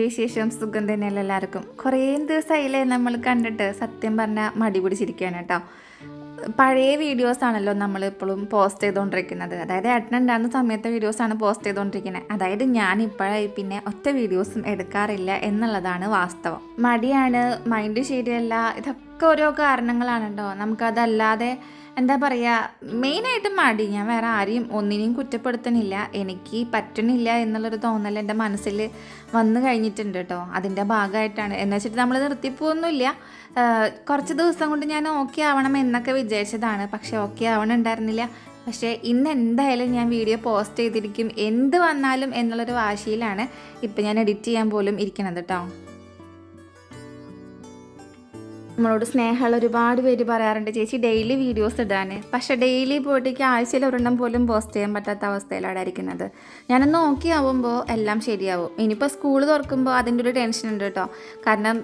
വിശേഷം? സുഖം തന്നെയല്ല എല്ലാവർക്കും. കുറേ ദിവസമായില്ലേ നമ്മൾ കണ്ടിട്ട്. സത്യം പറഞ്ഞാൽ മടി പിടിച്ചിരിക്കുകയാണ് കേട്ടോ. പഴയ വീഡിയോസാണല്ലോ നമ്മളിപ്പോഴും പോസ്റ്റ് ചെയ്തുകൊണ്ടിരിക്കുന്നത്. അതായത് ഏട്ടനുണ്ടാകുന്ന സമയത്തെ വീഡിയോസാണ് പോസ്റ്റ് ചെയ്തുകൊണ്ടിരിക്കുന്നത്. അതായത് ഞാൻ ഇപ്പോഴായി പിന്നെ ഒറ്റ വീഡിയോസും എടുക്കാറില്ല എന്നുള്ളതാണ് വാസ്തവം. മടിയാണ്, മൈൻഡ് ശരിയല്ല, ഇതൊക്കെ ഓരോ കാരണങ്ങളാണ് കേട്ടോ. നമുക്കതല്ലാതെ എന്താ പറയുക, മെയിനായിട്ട് മടി. ഞാൻ വേറെ ആരെയും ഒന്നിനെയും കുറ്റപ്പെടുത്തണില്ല. എനിക്ക് പറ്റണില്ല എന്നുള്ളൊരു തോന്നൽ എൻ്റെ മനസ്സിൽ വന്നു കഴിഞ്ഞിട്ടുണ്ട് കേട്ടോ. അതിൻ്റെ ഭാഗമായിട്ടാണ്. എന്ന് വെച്ചിട്ട് നമ്മൾ നിർത്തിപ്പോയൊന്നുമില്ല. കുറച്ച് ദിവസം കൊണ്ട് ഞാൻ ഓക്കെ ആവണം എന്നൊക്കെ വിചാരിച്ചതാണ്. പക്ഷേ ഓക്കെ ആവണുണ്ടായിരുന്നില്ല. പക്ഷേ ഇന്ന് എന്തായാലും ഞാൻ വീഡിയോ പോസ്റ്റ് ചെയ്തിരിക്കും, എന്ത് വന്നാലും എന്നുള്ളൊരു വാശിയിലാണ് ഇപ്പം ഞാൻ എഡിറ്റ് ചെയ്യാൻ പോലും ഇരിക്കണത് കേട്ടോ. നമ്മളോട് സ്നേഹമുള്ള ഒരുപാട് പേര് പറയാറുണ്ട്, ചേച്ചി ഡെയിലി വീഡിയോസ് ഇടാൻ. പക്ഷേ ഡെയിലി പോയിട്ടേക്ക് ആഴ്ചയിൽ ഒരെണ്ണം പോലും പോസ്റ്റ് ചെയ്യാൻ പറ്റാത്ത അവസ്ഥയിലാണ് ഇരിക്കുന്നത്. ഞാനൊന്ന് ഓക്കെ ആവുമ്പോൾ എല്ലാം ശരിയാവും. ഇനിയിപ്പോൾ സ്കൂൾ തുറക്കുമ്പോൾ അതിൻ്റെ ഒരു ടെൻഷൻ ഉണ്ട് കേട്ടോ. കാരണം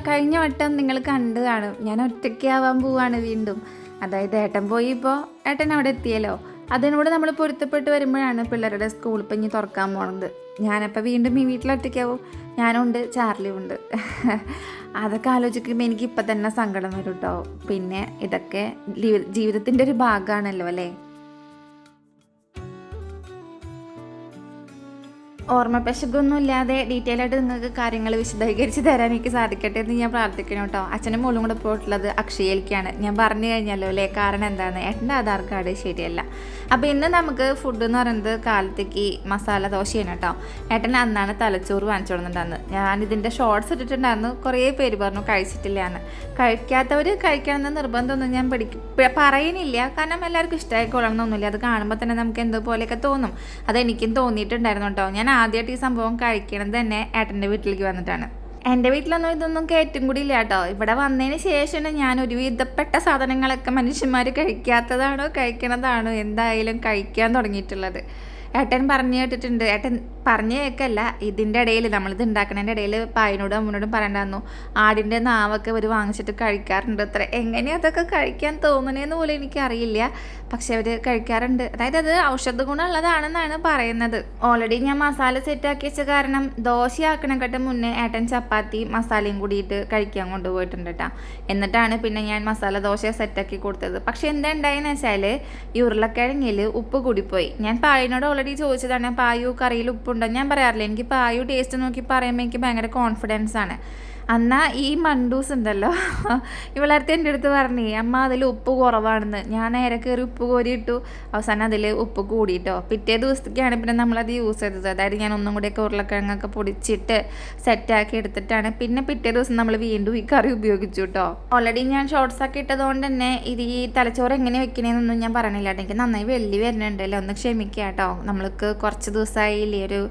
കഴിഞ്ഞ വട്ടം നിങ്ങൾ കണ്ടു കാണും, ഞാൻ ഒറ്റയ്ക്കാവാൻ പോവാണ് വീണ്ടും. അതായത് ഏട്ടൻ പോയി, ഇപ്പോൾ ഏട്ടൻ അവിടെ എത്തിയല്ലോ. അതിനോട് നമ്മൾ പൊരുത്തപ്പെട്ട് വരുമ്പോഴാണ് പിള്ളേരുടെ സ്കൂൾ ഇപ്പം ഇനി തുറക്കാൻ പോകുന്നത്. ഞാനപ്പോൾ വീണ്ടും ഈ വീട്ടിലൊറ്റയ്ക്കാവും. ഞാനുണ്ട്, ചാർലിയും ഉണ്ട്. അതൊക്കെ ആലോചിക്കുമ്പോൾ എനിക്ക് ഇപ്പം തന്നെ സങ്കടം വരും കേട്ടോ. പിന്നെ ഇതൊക്കെ ജീവിതത്തിൻ്റെ ഒരു ഭാഗമാണല്ലോ അല്ലേ. ഓർമ്മപ്പശകൊന്നും ഇല്ലാതെ ഡീറ്റെയിൽ ആയിട്ട് നിങ്ങൾക്ക് കാര്യങ്ങൾ വിശദീകരിച്ച് തരാൻ എനിക്ക് സാധിക്കട്ടെ എന്ന് ഞാൻ പ്രാർത്ഥിക്കണം കേട്ടോ. അച്ഛനും മോളും കൂടെ പോയിട്ടുള്ളത് അക്ഷയയിലേക്കാണ്. ഞാൻ പറഞ്ഞു കഴിഞ്ഞല്ലോ അല്ലേ കാരണം എന്താണെന്ന്. ഏട്ടൻ്റെ ആധാർ കാർഡ് ശരിയല്ല. അപ്പോൾ ഇന്ന് നമുക്ക് ഫുഡ് എന്ന് പറയുന്നത് കാലത്തേക്ക് മസാല ദോശയാണ് കേട്ടോ. ഏട്ടൻ അന്നാണ് തലച്ചോറ് വാങ്ങിച്ചു കൊടുക്കുന്നുണ്ടായിരുന്നു. ഞാനിതിൻ്റെ ഷോർട്സ് ഇട്ടിട്ടുണ്ടായിരുന്നു. കുറേ പേര് പറഞ്ഞു കഴിച്ചിട്ടില്ല എന്ന്. കഴിക്കാത്തവർ കഴിക്കണമെന്ന് നിർബന്ധമൊന്നും ഞാൻ പറയുന്നില്ല. കാരണം എല്ലാവർക്കും ഇഷ്ടമായിക്കൊള്ളണമെന്നൊന്നുമില്ല. അത് കാണുമ്പോൾ തന്നെ നമുക്ക് എന്തോ പോലെയൊക്കെ തോന്നും. അതെനിക്കും തോന്നിയിട്ടുണ്ടായിരുന്നു കേട്ടോ. ഞാൻ ആദ്യമായിട്ട് ഈ സംഭവം കഴിക്കണത് തന്നെ ഏട്ടൻ്റെ വീട്ടിലേക്ക് വന്നിട്ടാണ്. എൻ്റെ വീട്ടിലൊന്നും ഇതൊന്നും കയറ്റും കൂടി ഇല്ല കേട്ടോ. ഇവിടെ വന്നതിന് ശേഷമാണ് ഞാൻ ഒരുവിധപ്പെട്ട സാധനങ്ങളൊക്കെ മനുഷ്യന്മാർ കഴിക്കാത്തതാണോ കഴിക്കണതാണോ എന്തായാലും കഴിക്കാൻ തുടങ്ങിയിട്ടുള്ളത്. ഏട്ടൻ പറഞ്ഞു കേട്ടിട്ടുണ്ട്. ഏട്ടൻ പറഞ്ഞു കേൾക്കല്ല, ഇതിൻ്റെ ഇടയിൽ നമ്മളിത് ഉണ്ടാക്കണതിൻ്റെ ഇടയിൽ പായനോടും അമ്മനോടും പറയണ്ടായിരുന്നു, ആടിൻ്റെ നാവൊക്കെ അവർ വാങ്ങിച്ചിട്ട് കഴിക്കാറുണ്ട് അത്ര. എങ്ങനെയാണ് അതൊക്കെ കഴിക്കാൻ തോന്നണേന്ന് പോലും എനിക്കറിയില്ല. പക്ഷെ അവർ കഴിക്കാറുണ്ട്. അതായത് അത് ഔഷധ ഗുണമുള്ളതാണെന്നാണ് പറയുന്നത്. ഓൾറെഡി ഞാൻ മസാല സെറ്റാക്കി വെച്ച കാരണം ദോശയാക്കണേക്കാട്ടും മുന്നേ ഏട്ടൻ ചപ്പാത്തി മസാലയും കൂടിയിട്ട് കഴിക്കാൻ കൊണ്ടുപോയിട്ടുണ്ട് കേട്ടോ. എന്നിട്ടാണ് പിന്നെ ഞാൻ മസാല ദോശ സെറ്റാക്കി കൊടുത്തത്. പക്ഷെ എന്താ ഉണ്ടായെന്ന് വെച്ചാൽ ഈ ഉരുളക്കിഴങ്ങിൽ ഉപ്പ് കൂടിപ്പോയി. ഞാൻ പായനോട് ഓൾറെഡി ചോദിച്ചതാണ്, പായു കറിയിൽ ഉപ്പുണ്ടോ. ഞാൻ പറയാറില്ല, എനിക്ക് പായു ടേസ്റ്റ് നോക്കി പറയുമ്പോൾ എനിക്ക് ഭയങ്കര കോൺഫിഡൻസ് ആണ്. എന്നാൽ ഈ മണ്ടൂസ് ഉണ്ടല്ലോ, ഇവളടുത്ത് എൻ്റെ അടുത്ത് പറഞ്ഞേ അമ്മ അതിൽ ഉപ്പ് കുറവാണെന്ന്. ഞാൻ നേരെ കയറി ഉപ്പ് കോരിയിട്ടു. അവസാനം അതിൽ ഉപ്പ് കൂടിയിട്ടോ. പിറ്റേ ദിവസത്തേക്കാണ് പിന്നെ നമ്മളത് യൂസ് ചെയ്തത്. അതായത് ഞാൻ ഒന്നും കൂടെയൊക്കെ ഉരുളക്കിഴങ്ങൊക്കെ പൊടിച്ചിട്ട് സെറ്റാക്കി എടുത്തിട്ടാണ് പിന്നെ പിറ്റേ ദിവസം നമ്മൾ വീണ്ടും ഈ കറി ഉപയോഗിച്ചു കേട്ടോ. ഓൾറെഡി ഞാൻ ഷോർട്സ് ആക്കി ഇട്ടതുകൊണ്ട് തന്നെ ഇത് ഈ തലച്ചോറ് എങ്ങനെ വെക്കണേന്നൊന്നും ഞാൻ പറയണില്ല. എനിക്ക് നന്നായി വെള്ളി വരുന്നുണ്ടല്ലോ, ഒന്ന് ക്ഷമിക്കുക കേട്ടോ. നമ്മൾക്ക് കുറച്ച് ദിവസമായില്ലേ ഒരു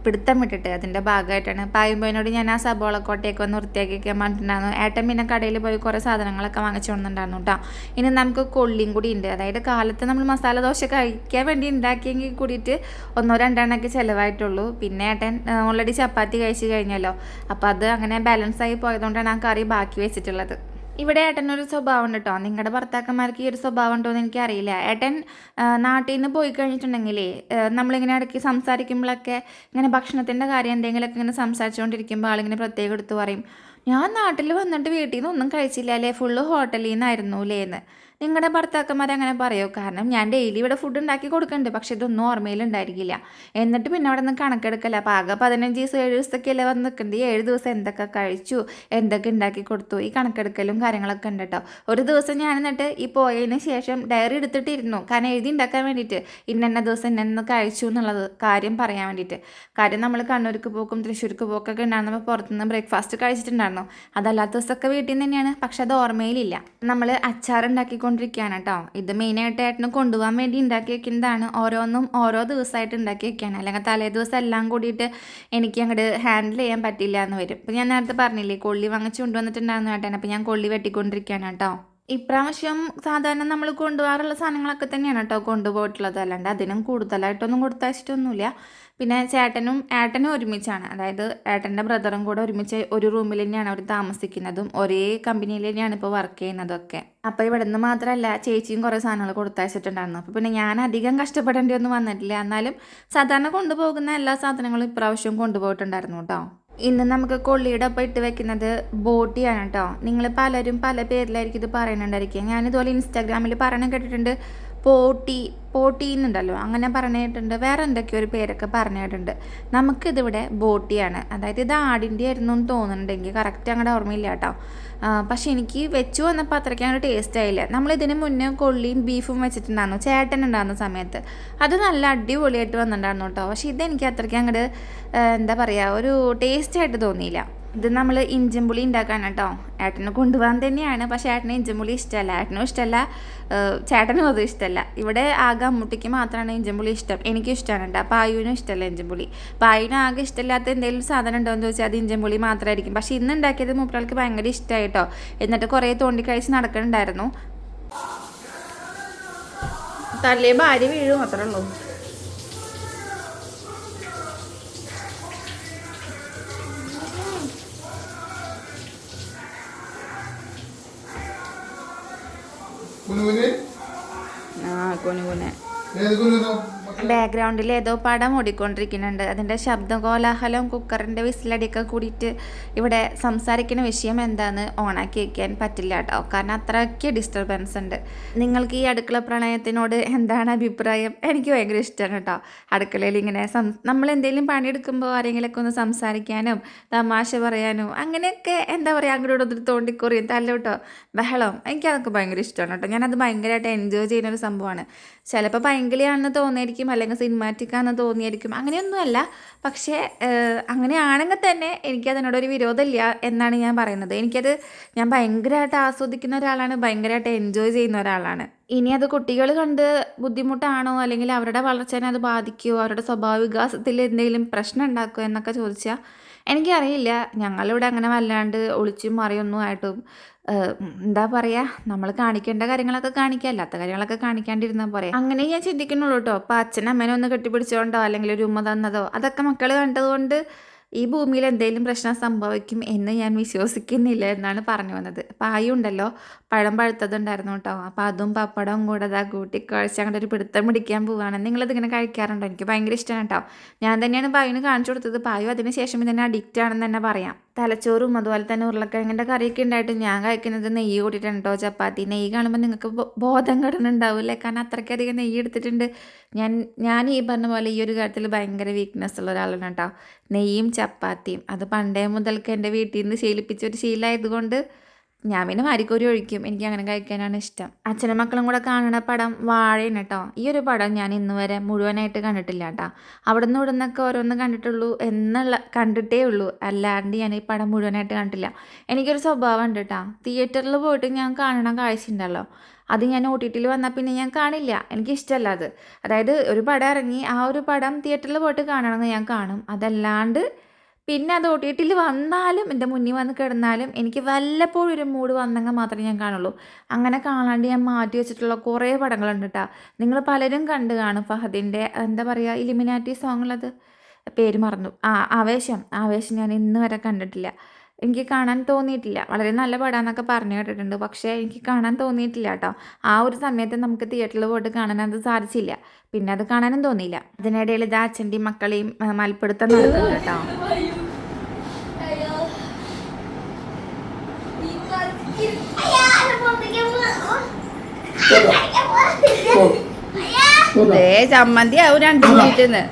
പിടുത്തം വിട്ടിട്ട്. അതിൻ്റെ ഭാഗമായിട്ടാണ്. പായുമ്പോയിനോട് ഞാൻ ആ സബോളക്കോട്ടയൊക്കെ ഒന്ന് വൃത്തിയാക്കിയൊക്കെ പറഞ്ഞിട്ടുണ്ടായിരുന്നു. ഏട്ടൻ പിന്നെ കടയിൽ പോയി കുറേ സാധനങ്ങളൊക്കെ വാങ്ങിച്ചു കൊണ്ടുണ്ടായിരുന്നു കേട്ടോ. ഇനി നമുക്ക് കൊള്ളിയും കൂടി ഉണ്ട്. അതായത് കാലത്ത് നമ്മൾ മസാല ദോശ കഴിക്കാൻ വേണ്ടി ഉണ്ടാക്കിയെങ്കിൽ കൂടിയിട്ട് 1-2 ചിലവായിട്ടുള്ളൂ. പിന്നെ ഏട്ടൻ ഓൾറെഡി ചപ്പാത്തി കഴിച്ച് കഴിഞ്ഞല്ലോ. അപ്പോൾ അത് അങ്ങനെ ബാലൻസായി പോയതുകൊണ്ടാണ് ആ കറി ബാക്കി വെച്ചിട്ടുള്ളത്. ഇവിടെ ഏട്ടനൊരു സ്വഭാവം ഉണ്ട് കേട്ടോ. നിങ്ങളുടെ ഭർത്താക്കന്മാർക്ക് ഈ ഒരു സ്വഭാവം ഉണ്ടോ എന്ന് എനിക്കറിയില്ല. ഏട്ടൻ നാട്ടിൽ നിന്ന് പോയി കഴിഞ്ഞിട്ടുണ്ടെങ്കിലേ നമ്മളിങ്ങനെ ഇടയ്ക്ക് സംസാരിക്കുമ്പോഴൊക്കെ ഇങ്ങനെ ഭക്ഷണത്തിൻ്റെ കാര്യം എന്തെങ്കിലുമൊക്കെ ഇങ്ങനെ സംസാരിച്ചുകൊണ്ടിരിക്കുമ്പോൾ ആളിങ്ങനെ പ്രത്യേകം എടുത്ത് പറയും, ഞാൻ നാട്ടിൽ വന്നിട്ട് വീട്ടിൽ നിന്ന് ഒന്നും കഴിച്ചില്ല അല്ലേ, ഫുള്ള് ഹോട്ടലിൽ നിന്നായിരുന്നു എന്ന്. നിങ്ങളുടെ ഭർത്താക്കന്മാർ അങ്ങനെ പറയുമോ? കാരണം ഞാൻ ഡെയിലി ഇവിടെ ഫുഡ് ഉണ്ടാക്കി കൊടുക്കുന്നുണ്ട്. പക്ഷെ ഇതൊന്നും ഓർമ്മയിലുണ്ടായിരിക്കില്ല. എന്നിട്ട് പിന്നെ അവിടെ നിന്ന് കണക്കെടുക്കല. അപ്പോൾ ആകെ 15-7 ദിവസത്തേക്കല്ലേ വന്ന് നിൽക്കുന്നത്. 7 ദിവസം എന്തൊക്കെ കഴിച്ചു, എന്തൊക്കെ ഉണ്ടാക്കി കൊടുത്തു, ഈ കണക്കെടുക്കലും കാര്യങ്ങളൊക്കെ ഉണ്ട് കേട്ടോ. ഒരു ദിവസം ഞാൻ എന്നിട്ട് ഈ പോയതിന് ശേഷം ഡയറി എടുത്തിട്ടിരുന്നു. കാരണം എഴുതി ഉണ്ടാക്കാൻ വേണ്ടിയിട്ട് ഇന്ന ദിവസം ഇന്ന കഴിച്ചു എന്നുള്ളത് കാര്യം പറയാൻ വേണ്ടിയിട്ട്. കാര്യം നമ്മൾ കണ്ണൂർക്ക് പോക്കും തൃശ്ശൂർക്ക് പോക്കൊക്കെ ഉണ്ടായിരുന്നപ്പോൾ പുറത്തുനിന്ന് ബ്രേക്ക്ഫാസ്റ്റ് കഴിച്ചിട്ടുണ്ടായിരുന്നു. അതല്ലാത്ത ദിവസമൊക്കെ വീട്ടിൽ നിന്ന് തന്നെയാണ്. പക്ഷെ അത് ഓർമ്മയിലില്ല. നമ്മൾ അച്ചാർ ഉണ്ടാക്കിക്കൊണ്ടിരിക്കുകയാണ് കേട്ടോ. ഇത് മെയിനായിട്ട് ഏട്ടന് കൊണ്ടുപോകാൻ വേണ്ടി ഉണ്ടാക്കി വെക്കുന്നതാണ്. ഓരോന്നും ഓരോ ദിവസമായിട്ട് ഉണ്ടാക്കി വെക്കുകയാണ്. അല്ലെങ്കിൽ തലേ ദിവസം എല്ലാം കൂടിയിട്ട് എനിക്ക് അങ്ങോട്ട് ഹാൻഡിൽ ചെയ്യാൻ പറ്റില്ല എന്ന് വരും. ഇപ്പം ഞാൻ നേരത്തെ പറഞ്ഞില്ലേ കൊള്ളി വാങ്ങിച്ച് കൊണ്ടുവന്നിട്ടുണ്ടായിരുന്നു ഏട്ടൻ. അപ്പം ഞാൻ കൊള്ളി വെട്ടിക്കൊണ്ടിരിക്കുകയാണ് കേട്ടോ. ഇപ്രാവശ്യം സാധാരണ നമ്മൾ കൊണ്ടുപോകാറുള്ള സാധനങ്ങളൊക്കെ തന്നെയാണ് കേട്ടോ കൊണ്ടുപോയിട്ടുള്ളത്. അല്ലാണ്ട് അതിനും കൂടുതലായിട്ടൊന്നും കൊടുത്തയച്ചിട്ടൊന്നുമില്ല. പിന്നെ ഏട്ടനും ഒരുമിച്ചാണ്. അതായത് ഏട്ടൻ്റെ ബ്രദറും കൂടെ ഒരുമിച്ച് ഒരു റൂമിൽ തന്നെയാണ് അവർ താമസിക്കുന്നതും ഒരേ കമ്പനിയിൽ തന്നെയാണ് ഇപ്പോൾ വർക്ക് ചെയ്യുന്നതൊക്കെ. അപ്പോൾ ഇവിടെ നിന്ന് മാത്രമല്ല ചേച്ചിയും കുറേ സാധനങ്ങൾ കൊടുത്തയച്ചിട്ടുണ്ടായിരുന്നു. അപ്പോൾ പിന്നെ ഞാൻ അധികം കഷ്ടപ്പെടേണ്ടി ഒന്നും വന്നിട്ടില്ല. എന്നാലും സാധാരണ കൊണ്ടുപോകുന്ന എല്ലാ സാധനങ്ങളും ഇപ്രാവശ്യം കൊണ്ടുപോയിട്ടുണ്ടായിരുന്നു കേട്ടോ. ഇന്ന് നമുക്ക് കൊള്ളിയുടെ ഒപ്പം ഇട്ട് വെക്കുന്നത് ബോട്ടിയാണ് കേട്ടോ. നിങ്ങൾ പലരും പല പേരിലായിരിക്കും ഇത് പറയുന്നുണ്ടായിരിക്കും. ഞാനിതുപോലെ ഇൻസ്റ്റാഗ്രാമിൽ പറയണ കേട്ടിട്ടുണ്ട്, പോട്ടി എന്നുണ്ടല്ലോ, അങ്ങനെ പറഞ്ഞിട്ടുണ്ട്. വേറെ എന്തൊക്കെയോ ഒരു പേരൊക്കെ പറഞ്ഞിട്ടുണ്ട്. നമുക്കിതിവിടെ ബോട്ടിയാണ്. അതായത് ഇത് ആടിൻ്റെ ആയിരുന്നു എന്ന് തോന്നുന്നുണ്ടെങ്കിൽ, കറക്റ്റ് അങ്ങോട്ട് ഓർമ്മയില്ല കേട്ടോ. പക്ഷെ എനിക്ക് വെച്ച് വന്നപ്പോൾ അത്രയ്ക്ക് അങ്ങോട്ട് ടേസ്റ്റ് ആയില്ല. നമ്മളിതിന് മുന്നേ കൊള്ളിയും ബീഫും വെച്ചിട്ടുണ്ടായിരുന്നു ചേട്ടൻ ഉണ്ടാകുന്ന സമയത്ത്. അത് നല്ല അടിപൊളിയായിട്ട് വന്നിട്ടുണ്ടായിരുന്നു കേട്ടോ. പക്ഷെ ഇതെനിക്ക് അത്രയ്ക്ക് അങ്ങോട്ട് എന്താ പറയുക, ഒരു ടേസ്റ്റായിട്ട് തോന്നിയില്ല. ഇത് നമ്മൾ ഇഞ്ചിമ്പുളി ഉണ്ടാക്കാൻ കേട്ടോ. ഏട്ടനെ കൊണ്ടുപോകാൻ തന്നെയാണ്, പക്ഷേ ഏട്ടന് ഇഞ്ചിമ്പുളി ഇഷ്ടമല്ല. ഏട്ടനും ഇഷ്ടമല്ല, ചേട്ടനും അതും ഇഷ്ടമല്ല. ഇവിടെ ആകെ അമ്മൂട്ടിക്ക് മാത്രമാണ് ഇഞ്ചിമ്പുളി ഇഷ്ടം. എനിക്കും ഇഷ്ടമാണ് കേട്ടോ. പായുവിനും ഇഷ്ടമല്ല ഇഞ്ചിമ്പുളി. പായുവിന് ആകെ ഇഷ്ടമില്ലാത്ത എന്തെങ്കിലും സാധനം ഉണ്ടോ എന്ന് ചോദിച്ചാൽ അത് ഇഞ്ചിമ്പുളി മാത്രമായിരിക്കും. പക്ഷേ ഇന്ന് ഉണ്ടാക്കിയത് മൂപ്പരാൾക്ക് ഭയങ്കര ഇഷ്ടമായി കേട്ടോ. എന്നിട്ട് കുറേ തോണ്ടി കഴിച്ച് നടക്കുന്നുണ്ടായിരുന്നു. തലേ ഭാര്യ വീഴും മാത്രമേ ഉള്ളൂ. ബാക്ക്ഗ്രൗണ്ടിൽ ഏതോ പടം ഓടിക്കൊണ്ടിരിക്കുന്നുണ്ട്. അതിൻ്റെ ശബ്ദം കോലാഹലവും കുക്കറിൻ്റെ വിസിലടിയൊക്കെ കൂടിയിട്ട് ഇവിടെ സംസാരിക്കുന്ന വിഷയം എന്താണെന്ന് ഓണാക്കി വയ്ക്കാൻ പറ്റില്ല കേട്ടോ. കാരണം അത്രയ്ക്ക് ഡിസ്റ്റർബൻസ് ഉണ്ട്. നിങ്ങൾക്ക് ഈ അടുക്കള പ്രണയത്തിനോട് എന്താണ് അഭിപ്രായം? എനിക്ക് ഭയങ്കര ഇഷ്ടമാണ് കേട്ടോ. അടുക്കളയിൽ ഇങ്ങനെ നമ്മൾ എന്തെങ്കിലും പണിയെടുക്കുമ്പോൾ ആരെങ്കിലുമൊക്കെ ഒന്ന് സംസാരിക്കാനും തമാശ പറയാനും അങ്ങനെയൊക്കെ എന്താ പറയുക, അങ്ങോട്ട് ഒത്തിരി തോണ്ടിക്കുറിയും തല്ലോട്ടോ ബഹളം, എനിക്കതൊക്കെ ഭയങ്കര ഇഷ്ടമാണ് കേട്ടോ. ഞാനത് ഭയങ്കരമായിട്ട് എൻജോയ് ചെയ്യുന്നൊരു സംഭവമാണ്. ചിലപ്പോൾ ഭയങ്കരമാണെന്ന് തോന്നിയായിരിക്കും, അല്ലെങ്കിൽ സിനിമാറ്റിക്കാണെന്ന് തോന്നിയായിരിക്കും. അങ്ങനെയൊന്നുമല്ല. പക്ഷേ അങ്ങനെയാണെങ്കിൽ തന്നെ എനിക്കതിനോടൊരു വിരോധമില്ല എന്നാണ് ഞാൻ പറയുന്നത്. ഞാൻ ഭയങ്കരമായിട്ട് ആസ്വദിക്കുന്ന ഒരാളാണ്, ഭയങ്കരമായിട്ട് എൻജോയ് ചെയ്യുന്ന ഒരാളാണ്. ഇനി അത് കുട്ടികൾ കണ്ട് ബുദ്ധിമുട്ടാണോ, അല്ലെങ്കിൽ അവരുടെ വളർച്ചേനെ അത് ബാധിക്കുമോ, അവരുടെ സ്വഭാവ വികാസത്തിൽ എന്തെങ്കിലും പ്രശ്നം ഉണ്ടാക്കുമോ എന്നൊക്കെ ചോദിച്ചാൽ എനിക്കറിയില്ല. ഞങ്ങളിവിടെ അങ്ങനെ വല്ലാണ്ട് ഒളിച്ചും മറിയൊന്നും ആയിട്ടും എന്താ പറയുക, നമ്മൾ കാണിക്കേണ്ട കാര്യങ്ങളൊക്കെ കാണിക്കുക, അല്ലാത്ത കാര്യങ്ങളൊക്കെ കാണിക്കാണ്ടിരുന്നാൽ പോരെ, അങ്ങനെ ഞാൻ ചിന്തിക്കുന്നുള്ളൂ കേട്ടോ. അപ്പോൾ അച്ഛനമ്മേനെ ഒന്ന് കെട്ടിപ്പിടിച്ചോണ്ടോ അല്ലെങ്കിൽ ഒരു ഉമ്മ തന്നതോ അതൊക്കെ മക്കൾ കണ്ടതുകൊണ്ട് ഈ ഭൂമിയിൽ എന്തെങ്കിലും പ്രശ്നം സംഭവിക്കും എന്ന് ഞാൻ വിശ്വസിക്കുന്നില്ല എന്നാണ് പറഞ്ഞു വന്നത്. പായുണ്ടല്ലോ, പഴം പഴുത്തതുണ്ടായിരുന്നു കേട്ടോ. അപ്പോൾ അതും പപ്പടവും കൂടെ അതാ കൂട്ടി കഴിച്ച് അങ്ങോട്ട് ഒരു പിടുത്തം പിടിക്കാൻ പോവുകയാണ്. നിങ്ങളിതിങ്ങനെ കഴിക്കാറുണ്ടോ? എനിക്ക് ഭയങ്കര ഇഷ്ടമാണ് കേട്ടോ. ഞാൻ തന്നെയാണ് പായുവിന് കാണിച്ചു കൊടുത്തത്. പായു അതിന് ശേഷം ഇതിനെ അഡിക്റ്റ് ആണെന്ന് തന്നെ പറയാം. തലച്ചോറും അതുപോലെ തന്നെ ഉരുളക്കിഴങ്ങിൻ്റെ കറിയൊക്കെ ഉണ്ടായിട്ട് ഞാൻ കഴിക്കുന്നത് നെയ്യ് കൂട്ടിയിട്ടുണ്ട് കേട്ടോ. ചപ്പാത്തി നെയ്യ് കാണുമ്പോൾ നിങ്ങൾക്ക് ബോധം കിടന്നുണ്ടാവില്ലേ, കാരണം അത്രയ്ക്കധികം നെയ്യ് എടുത്തിട്ടുണ്ട്. ഞാൻ ഈ പറഞ്ഞ പോലെ ഈ ഒരു കാര്യത്തിൽ ഭയങ്കര വീക്ക്നെസ് ഉള്ള ഒരാളാണ് കേട്ടോ. നെയ്യും ചപ്പാത്തിയും അത് പണ്ടേ മുതൽക്ക് എൻ്റെ വീട്ടിൽ നിന്ന് ശീലിപ്പിച്ച ഒരു ശീലമായതുകൊണ്ട് ഞാൻ പിന്നെ മാരിക്കോരി ഒഴിക്കും. എനിക്ക് അങ്ങനെ കഴിക്കാനാണ് ഇഷ്ടം. അച്ഛനും മക്കളും കൂടെ കാണുന്ന പടം വാഴയാണ് കേട്ടോ. ഈ ഒരു പടം ഞാൻ ഇന്ന് വരെ മുഴുവനായിട്ട് കണ്ടിട്ടില്ല കേട്ടോ. അവിടെ നിന്ന് ഇവിടെ നിന്നൊക്കെ ഓരോന്ന് കണ്ടിട്ടേ ഉള്ളൂ, അല്ലാണ്ട് ഞാൻ ഈ പടം മുഴുവനായിട്ട് കണ്ടിട്ടില്ല. എനിക്കൊരു സ്വഭാവം ഉണ്ട് കേട്ടോ. തിയേറ്ററിൽ പോയിട്ട് ഞാൻ കാണണ കാഴ്ച ഉണ്ടല്ലോ, അത് ഞാൻ OTTയിൽ വന്നാൽ പിന്നെ ഞാൻ കാണില്ല. എനിക്കിഷ്ടമല്ല അത്. അതായത് ഒരു പടം ഇറങ്ങി ആ ഒരു പടം തിയേറ്ററിൽ പോയിട്ട് കാണണമെന്ന് ഞാൻ കാണും. അതല്ലാണ്ട് പിന്നെ അത് OTTയിൽ വന്നാലും എൻ്റെ മുന്നിൽ വന്ന് കിടന്നാലും എനിക്ക് വല്ലപ്പോഴും ഒരു മൂഡ് വന്നെങ്കിൽ മാത്രമേ ഞാൻ കാണുള്ളൂ. അങ്ങനെ കാണാണ്ട് ഞാൻ മാറ്റി വെച്ചിട്ടുള്ള കുറേ പടങ്ങളുണ്ട് കേട്ടോ. നിങ്ങൾ പലരും കണ്ടു കാണും. ഫഹദിൻ്റെ എന്താ പറയുക, ഇലിമിനാറ്റി സോങ്ങുള്ളത്, പേര് മറന്നു. ആവേശം ഞാൻ ഇന്ന് വരെ കണ്ടിട്ടില്ല. എനിക്ക് കാണാൻ തോന്നിയിട്ടില്ല. വളരെ നല്ല പടമാണെന്നൊക്കെ പറഞ്ഞു കേട്ടിട്ടുണ്ട്, പക്ഷേ എനിക്ക് കാണാൻ തോന്നിയിട്ടില്ല കേട്ടോ. ആ ഒരു സമയത്ത് നമുക്ക് തിയേറ്ററിൽ പോയിട്ട് കാണാൻ അത് സാധിച്ചില്ല. പിന്നെ അത് കാണാനും തോന്നിയില്ല. അതിനിടയിൽ ഇത് അച്ഛൻ്റെയും മക്കളെയും മൽപ്പിടുത്തം നടക്കുന്നുണ്ട് കേട്ടോ. ചമ്മന്തി ആവും 2 മിനിറ്റിന്ന്.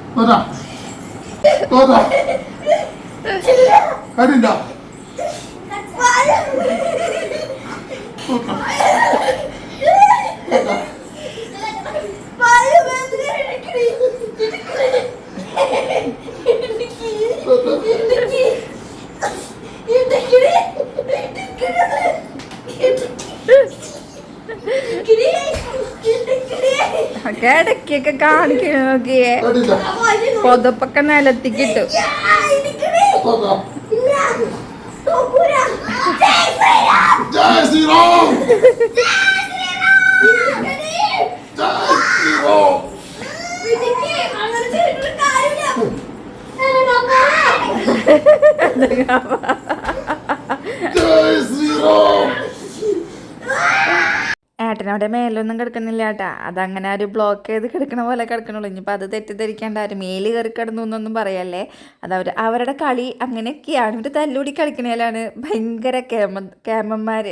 ഇടയ്ക്കൊക്കെ കാണിക്കണ നോക്കിയേ, പൊതപ്പൊക്കെ നിലത്തിക്കിട്ടു. ഏട്ടനവിടെ മേലൊന്നും കിടക്കുന്നില്ല കേട്ടാ, അതങ്ങനെ ഒരു ബ്ലോക്ക് ചെയ്ത് കിടക്കണ പോലെ കിടക്കണുള്ളൂ. ഇനിയിപ്പോൾ അത് തെറ്റിദ്ധരിക്കേണ്ട ആരും മേല് കയറി കിടന്നു എന്നൊന്നും പറയല്ലേ. അവരുടെ കളി അങ്ങനെയൊക്കെയാണ്. ഒരു തല്ലൂടി കളിക്കണേലാണ് ഭയങ്കര കേമന്മാർ.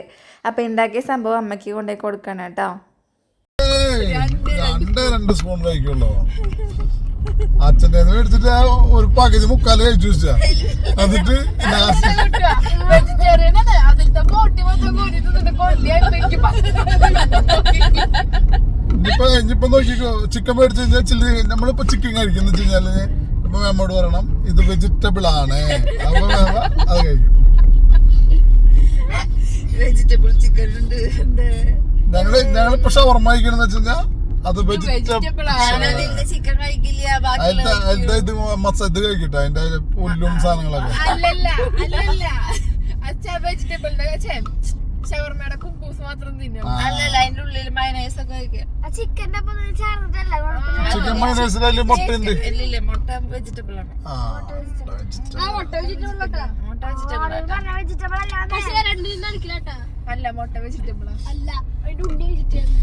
അപ്പം ഉണ്ടാക്കിയ സംഭവം അമ്മയ്ക്ക് കൊണ്ടുപോയി കൊടുക്കണം കേട്ടോ. 2 സ്പൂൺ കഴിക്കുള്ളൂ. അച്ഛൻ്റെ മേടിച്ചിട്ട് ഒരു പകുതി മുക്കാല് കഴിച്ചു വെച്ചാ. എന്നിട്ട് ഇനിയിപ്പൊ നോക്കിക്കോ, ചിക്കൻ മേടിച്ചു കഴിഞ്ഞാൽ ചില്ലി നമ്മളിപ്പോ ചിക്കൻ കഴിക്കുന്ന വെച്ച് കഴിഞ്ഞാല് ഇപ്പൊ നമ്മോട് പറയണം ഇത് വെജിറ്റബിൾ ആണ്, അപ്പൊ അത് കഴിക്കും. വെജിറ്റബിൾ ചിക്കൻ ഉണ്ട്. ഞങ്ങളിപ്പോ ഷവർമ കഴിക്കണെന്ന് വെച്ച് കഴിഞ്ഞാൽ അത് വെജിറ്റബിൾ ചിക്കൻ കഴിക്കില്ല. ഇത് മസാല കഴിക്കട്ടെ, അതിന്റെ പുല്ലും സാധനങ്ങളൊക്കെ. ഷവർമയുടെ കുബൂസ് മാത്രം തിന്നും. അല്ലല്ല, അതിന്റെ ഉള്ളിൽ മയനൈസ് ഒക്കെ കഴിക്കാം. ചിക്കന്റെ ചിക്കൻ മയനൈസിൽ മുട്ടയുണ്ട്. ഇല്ല, മുട്ട വെജിറ്റബിൾ ആണ്. അല്ല, മുട്ട വെജിറ്റബിൾ അല്ല, അതിന്റെ ഉള്ളി വെജിറ്റബിൾ.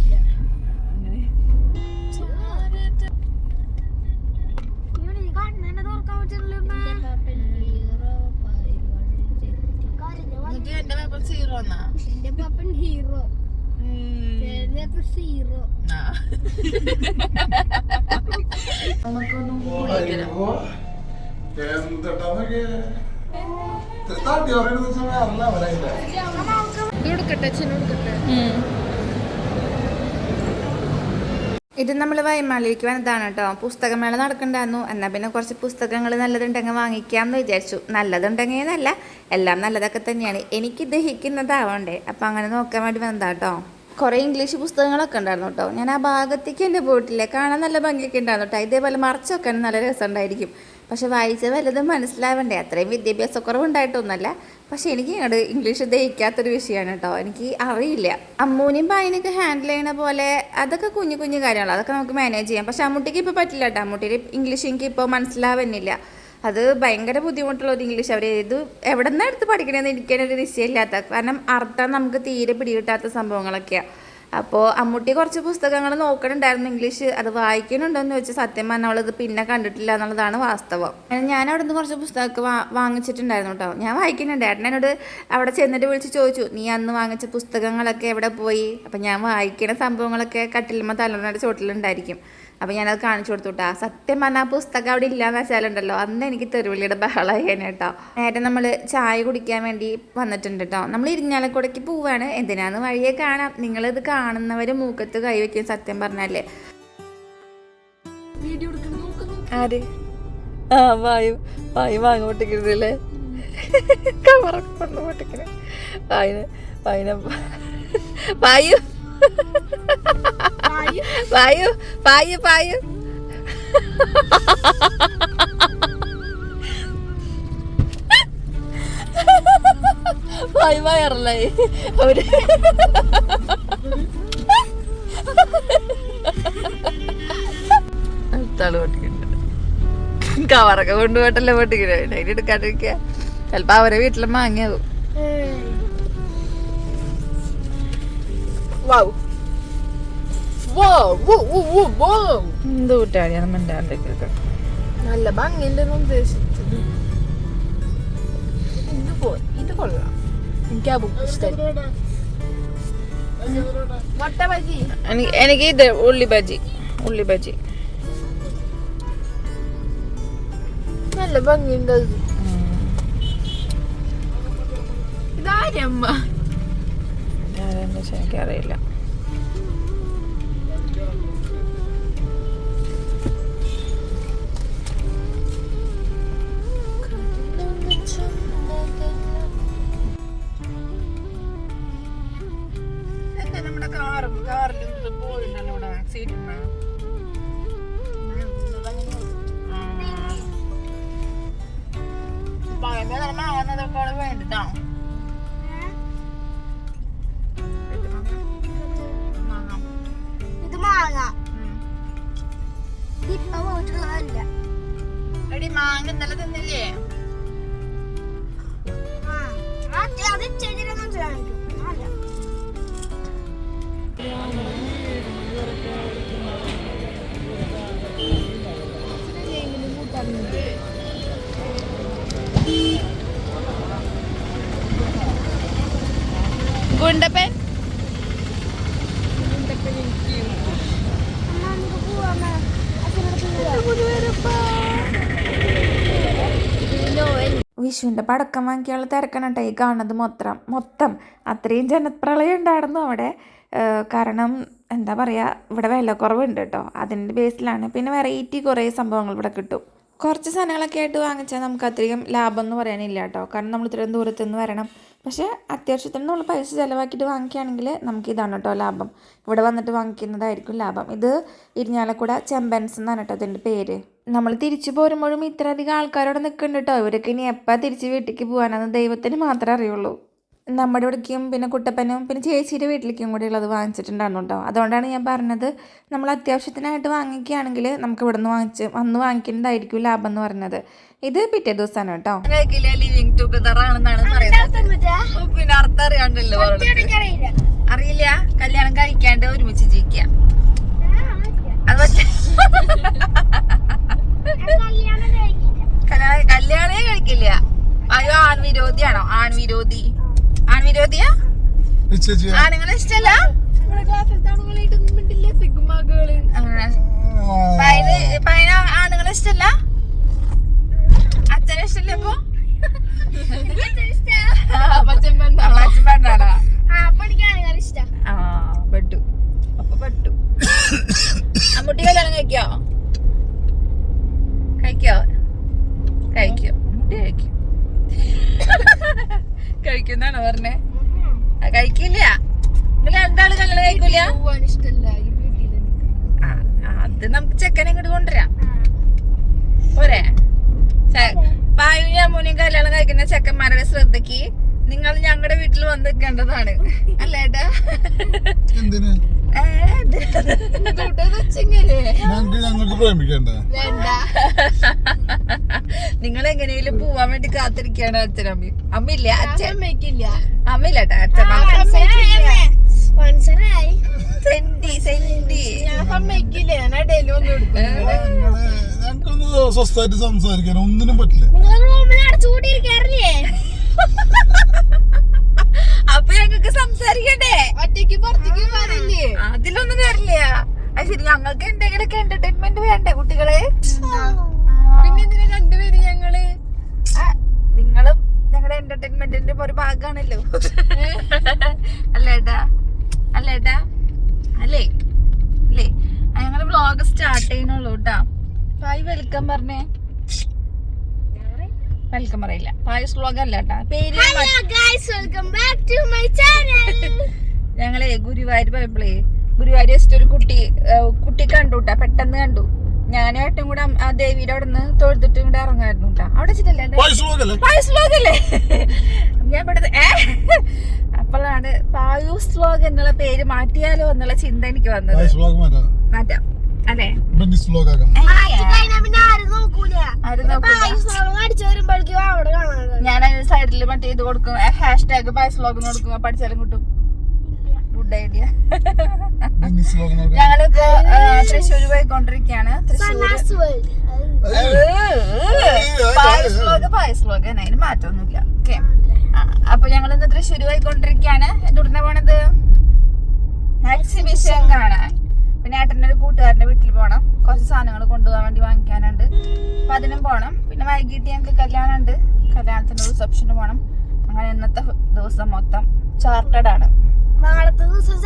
എന്റെ പേപ്പർ സീറോ എന്നാ. എന്റെ പാപ്പൻ ഹീറോ. സീറോ. ഇത് നമ്മൾ വൈമാളിയിലേക്ക് വന്നതാണ് കേട്ടോ. പുസ്തകമേള നടക്കണ്ടായിരുന്നു. എന്നാൽ പിന്നെ കുറച്ച് പുസ്തകങ്ങൾ നല്ലതുണ്ടെങ്കിൽ വാങ്ങിക്കാമെന്ന് വിചാരിച്ചു. നല്ലതുണ്ടെങ്കിൽ എന്നല്ല, എല്ലാം നല്ലതൊക്കെ തന്നെയാണ്. എനിക്ക് ദഹിക്കുന്നതാവണ്ടേ, അപ്പം അങ്ങനെ നോക്കാൻ വേണ്ടി വന്നതാട്ടോ. കുറേ ഇംഗ്ലീഷ് പുസ്തകങ്ങളൊക്കെ ഉണ്ടായിരുന്നു കേട്ടോ. ഞാൻ ആ ഭാഗത്തേക്ക് എൻ്റെ പോയിട്ടില്ല. കാണാൻ നല്ല ഭംഗിയൊക്കെ ഉണ്ടായിരുന്നു കേട്ടോ. ഇതേപോലെ മറിച്ചൊക്കെ നല്ല രസമുണ്ടായിരിക്കും. പക്ഷെ വായിച്ചത് വല്ലതും മനസ്സിലാവണ്ടേ. അത്രയും വിദ്യാഭ്യാസക്കുറവുണ്ടായിട്ടൊന്നുമല്ല. പക്ഷെ എനിക്ക് ഇങ്ങോട്ട് ഇംഗ്ലീഷ് ദഹിക്കാത്തൊരു വിഷയമാണ് കേട്ടോ. എനിക്ക് അറിയില്ല. അമ്മൂനെയും പായനൊക്കെ ഹാൻഡിൽ ചെയ്യണ പോലെ അതൊക്കെ കുഞ്ഞു കുഞ്ഞു കാര്യങ്ങൾ, അതൊക്കെ നമുക്ക് മാനേജ് ചെയ്യാം. പക്ഷെ അമ്മൂട്ടിക്ക് ഇപ്പോൾ പറ്റില്ല കേട്ടോ. അമ്മൂട്ടിയുടെ ഇംഗ്ലീഷ് എനിക്ക് ഇപ്പോൾ മനസ്സിലാവുന്നില്ല. അത് ഭയങ്കര ബുദ്ധിമുട്ടുള്ള ഒരു ഇംഗ്ലീഷ്. അവർ ഇത് എവിടെ നിന്നാണ് എടുത്ത് പഠിക്കണമെന്ന് എനിക്കൊരു നിശ്ചയമില്ലാത്ത, കാരണം അർത്ഥം നമുക്ക് തീരെ പിടികിട്ടാത്ത സംഭവങ്ങളൊക്കെയാണ്. അപ്പോൾ അമ്മൂട്ടി കുറച്ച് പുസ്തകങ്ങൾ നോക്കണുണ്ടായിരുന്നു ഇംഗ്ലീഷ്. അത് വായിക്കണുണ്ടോ എന്ന് ചോദിച്ചാൽ സത്യം പറഞ്ഞാൽ അവളത് പിന്നെ കണ്ടിട്ടില്ല എന്നുള്ളതാണ് വാസ്തവം. ഞാൻ അവിടെ നിന്ന് കുറച്ച് പുസ്തകമൊക്കെ വാങ്ങിച്ചിട്ടുണ്ടായിരുന്നു കേട്ടോ. ഞാൻ വായിക്കുന്നുണ്ട്. ഏട്ടൻ എന്നോട് അവിടെ ചെന്നിട്ട് വിളിച്ച് ചോദിച്ചു, നീ അന്ന് വാങ്ങിച്ച പുസ്തകങ്ങളൊക്കെ എവിടെ പോയി? അപ്പം ഞാൻ വായിക്കണ സംഭവങ്ങളൊക്കെ കട്ടിലുമ്മ തലമുറയുടെ ചോട്ടിലുണ്ടായിരിക്കും. അപ്പോൾ ഞാനത് കാണിച്ചു കൊടുത്തു കേട്ടോ. സത്യം പറഞ്ഞാൽ ആ പുസ്തകം അവിടെ ഇല്ലയെന്ന് വെച്ചാലുണ്ടല്ലോ, അന്ന് എനിക്ക് തെരുവിളിയുടെ ബഹളമായേനെ കേട്ടോ. നേരെ നമ്മൾ ചായ കുടിക്കാൻ വേണ്ടി വന്നിട്ടുണ്ട് കേട്ടോ. നമ്മൾ ഇരിഞ്ഞാലക്കുടയ്ക്ക് പോവാണ്. എന്തിനാന്ന് വഴിയെ കാണാം. നിങ്ങളിത് കാണുന്നവർ മൂക്കത്ത് കൈവയ്ക്കും. സത്യം പറഞ്ഞാലേ ആര് വായു വാങ്ങ പൊട്ടിക്കരുതല്ലേ, കവറൊക്കെ കൊണ്ട് പൊട്ടിക്കണേ. വായു പായു പായു പായു പായു വയറല്ലേ അവര് അടുത്താള് പൊട്ടിക്കണ്ട. കവറൊക്കെ കൊണ്ടുപോയിട്ടല്ലേ പൊട്ടിക്കണേ. അതിന് എടുക്കാണ്ടിരിക്കുക. ചിലപ്പോ അവരെ വീട്ടിലും വാങ്ങിയാവും. എന്ത് കൂട്ടാടിയാണ് മിണ്ടാണ്ടിരിക്കുന്നത്. നല്ല ഭംഗിയുണ്ടെന്ന് ഉദ്ദേശിച്ചത്. ഇത് കൊള്ളാം. എനിക്ക് ആ ബുക്ക് ഇഷ്ടമായി. മുട്ട ബജി. എനിക്ക് ഇത് ഉള്ളി ബജി. നല്ല ഭംഗിയുണ്ട്. ഇതാരമ്മ എനിക്കറിയില്ല. നമ്മുടെ കാറിൽ പോയിട്ടുണ്ടല്ലോ ഇവിടെ സീറ്റ്. മാങ്ങുന്നതൊക്കെ അവിടെ വേണ്ടിട്ടോ. ഇത് മാങ്ങ ഇപ്പൊ പോയിട്ടുള്ളതല്ല. എടി മാങ്ങ ഇന്നലെ തിന്നില്ലേ? അത് ചെടിയിലൊന്നും ചെയ്യാൻ വിഷുവിൻ്റെ പടക്കം വാങ്ങിക്കാനുള്ള തിരക്കാണ് കേട്ടോ ഈ കാണുന്നത് മൊത്തം അത്രയും ജനപ്രളയം ഉണ്ടായിരുന്നു അവിടെ. കാരണം എന്താ പറയുക, ഇവിടെ വിലക്കുറവുണ്ട് കേട്ടോ, അതിൻ്റെ ബേസിലാണ്. പിന്നെ വെറൈറ്റി കുറേ സംഭവങ്ങൾ ഇവിടെ കിട്ടും. കുറച്ച് സാധനങ്ങളൊക്കെ ആയിട്ട് വാങ്ങിച്ചാൽ നമുക്ക് അത്രയും ലാഭം എന്ന് പറയാനില്ല കേട്ടോ, കാരണം നമ്മൾ ഇത്രയും ദൂരത്തു നിന്ന് വരണം. പക്ഷേ അത്യാവശ്യത്തിന് നമ്മൾ പൈസ ചിലവാക്കിയിട്ട് വാങ്ങിക്കുകയാണെങ്കിൽ നമുക്കിതാണ് കേട്ടോ ലാഭം. ഇവിടെ വന്നിട്ട് വാങ്ങിക്കുന്നതായിരിക്കും ലാഭം. ഇത് ഇരിഞ്ഞാലക്കുട ചെമ്പൻസ് എന്നാണ് കേട്ടോ ഇതിൻ്റെ പേര്. നമ്മൾ തിരിച്ചു പോരുമ്പോഴും ഇത്രയധികം ആൾക്കാരോട് നിൽക്കുന്നുണ്ട് കേട്ടോ. ഇവരൊക്കെ ഇനി എപ്പോൾ തിരിച്ച് വീട്ടിലേക്ക് പോകാനെന്ന് ദൈവത്തിന് മാത്രമേ അറിയുള്ളൂ. നമ്മുടെ ഇവിടേക്കും പിന്നെ കുട്ടപ്പനും പിന്നെ ചേച്ചിയുടെ വീട്ടിലേക്കും കൂടി ഉള്ളത് വാങ്ങിച്ചിട്ടുണ്ടായിരുന്നു കേട്ടോ. അതുകൊണ്ടാണ് ഞാൻ പറഞ്ഞത്, നമ്മൾ അത്യാവശ്യത്തിനായിട്ട് വാങ്ങിക്കുകയാണെങ്കിൽ നമുക്ക് ഇവിടെ നിന്ന് വന്ന് വാങ്ങിക്കുന്നതായിരിക്കും ലാഭം എന്ന് പറഞ്ഞത്. ഇത് പിറ്റേ ദിവസമാണ് കേട്ടോ. ലിവിങ് ടുഗദർ ആണെന്നാണ് പറയുന്നത്. പിന്നെ അർത്ഥം അറിയാണ്ടല്ലോ, അറിയില്ല. കല്യാണം കഴിക്കാണ്ട് ഒരുമിച്ച് ജീവിക്കാം. അത് കല്യാണേ കഴിക്കില്ല. അയ്യോ, ആൺവിരോധിയാണോ? ആൺവിരോധിയാ? ആണുങ്ങളെ ഇഷ്ടല്ല. ആണുങ്ങളെ ഇഷ്ടല്ല, അച്ഛനെ ഇഷ്ടല്ല. അപ്പൊ പച്ചപ്പെണ്ണാടാ പെട്ടു. അപ്പൊ പെട്ടു. അമ്മൂട്ടി കല്യാണം കഴിക്കോ? അമ്മൂട്ടി കഴിക്കുന്നാണോ പറഞ്ഞേ? കഴിക്കില്ല. നിങ്ങൾ രണ്ടാള് കല്യാണം കഴിക്കൂല? അത് നമുക്ക് ചെക്കനെ ഇങ്ങോട്ട് കൊണ്ടുവരാം പോരെ? പായും അമ്മൂനെയും കല്യാണം കഴിക്കുന്ന ചെക്കന്മാരുടെ ശ്രദ്ധയ്ക്ക് നിങ്ങൾ ഞങ്ങളുടെ വീട്ടിൽ വന്ന് നിൽക്കേണ്ടതാണ്, അല്ലേട്ടാ? നിങ്ങൾ എങ്ങനെയും പോവാൻ വേണ്ടി കാത്തിരിക്കാണ് അച്ഛനമ്മയും. അമ്മയില്ല, അമ്മയില്ലാട്ടാ, അച്ഛൻ സ്വസ്ഥായിട്ട് സംസാരിക്കാൻ ഒന്നിനും പറ്റില്ല. അപ്പൊ ഞങ്ങൾക്ക് സംസാരിക്കണ്ടേ? ഒറ്റയ്ക്ക് പുറത്തേക്ക് പറയില്ലേ? അതിലൊന്നും കാര്യമില്ല. അത് ശരി, ഞങ്ങൾക്ക് എന്തെങ്കിലുമൊക്കെ എന്റർടൈൻമെന്റ് വേണ്ടേ കുട്ടികളെ? പിന്നെ എന്തിനാ രണ്ടുപേരും ഞങ്ങള്? നിങ്ങളും ഞങ്ങളുടെ എന്റർടൈൻമെന്റിന്റെ ഒരു ഭാഗമാണല്ലോ, അല്ലേട്ടാ? അല്ലേ? ഞങ്ങള് വ്ലോഗ് സ്റ്റാർട്ട് ചെയ്യുന്നുള്ളൂ കേട്ടാ. പായ് വെൽക്കം പറഞ്ഞേ. വെൽക്കം പറയില്ല, പായസ് വ്ലോഗ് അല്ല കേട്ടാ പേര്. ഞങ്ങളെ ഗുരുവായൂർ പോയപ്പോഴേ ഗുരുവായൂർ ജസ്റ്റ് ഒരു കുട്ടി കണ്ടു കേട്ടാ, പെട്ടെന്ന് കണ്ടു. ഞാനായിട്ടും കൂടെ ആ ദേവിയുടെ അവിടെ നിന്ന് തൊഴുതിട്ട് ഇവിടെ ഇറങ്ങായിരുന്നു കേട്ടാ. അവിടെ വെച്ചിട്ടല്ലേ പായൂസ് വ്ലോഗല്ലേ? ഞാൻ പെട്ടെന്ന് അപ്പോഴാണ് പായൂസ് വ്ലോഗ് എന്നുള്ള പേര് മാറ്റിയാലോ എന്നുള്ള ചിന്ത എനിക്ക് വന്നത്. മാറ്റാം അല്ലേ? ഞാൻ അതിന് സൈഡിൽ മറ്റേ ഇത് കൊടുക്കും, ഹാഷ്ടാഗ് പായൂസ് വ്ലോഗ് കൊടുക്കും, പഠിച്ചാലും കിട്ടും. Good idea. ഞങ്ങളിപ്പോ തൃശ്ശൂര് പോയിക്കൊണ്ടിരിക്കുകയാണ്. പായസ് വ്ലോഗ് അതിന് മാറ്റമൊന്നുമില്ല. ഓക്കെ, അപ്പൊ ഞങ്ങൾ ഇന്ന് തൃശ്ശൂര് പോയിക്കൊണ്ടിരിക്കുകയാണ്. എന്തുടനെ പോണത്? എക്സിബിഷൻ കാണാൻ. പിന്നെ ഏട്ടൻ്റെ ഒരു കൂട്ടുകാരന്റെ വീട്ടിൽ പോകണം, കുറച്ച് സാധനങ്ങൾ കൊണ്ടുപോകാൻ വേണ്ടി വാങ്ങിക്കാനുണ്ട്. അപ്പൊ അതിനും പോകണം. പിന്നെ വൈകിട്ട് ഞങ്ങൾക്ക് കല്യാണം ഉണ്ട്, കല്യാണത്തിന്റെ റിസപ്ഷന് പോകണം. അങ്ങനെ ഇന്നത്തെ ദിവസം മൊത്തം ചാർട്ടഡ് ആണ്. നാളത്തെ ദിവസം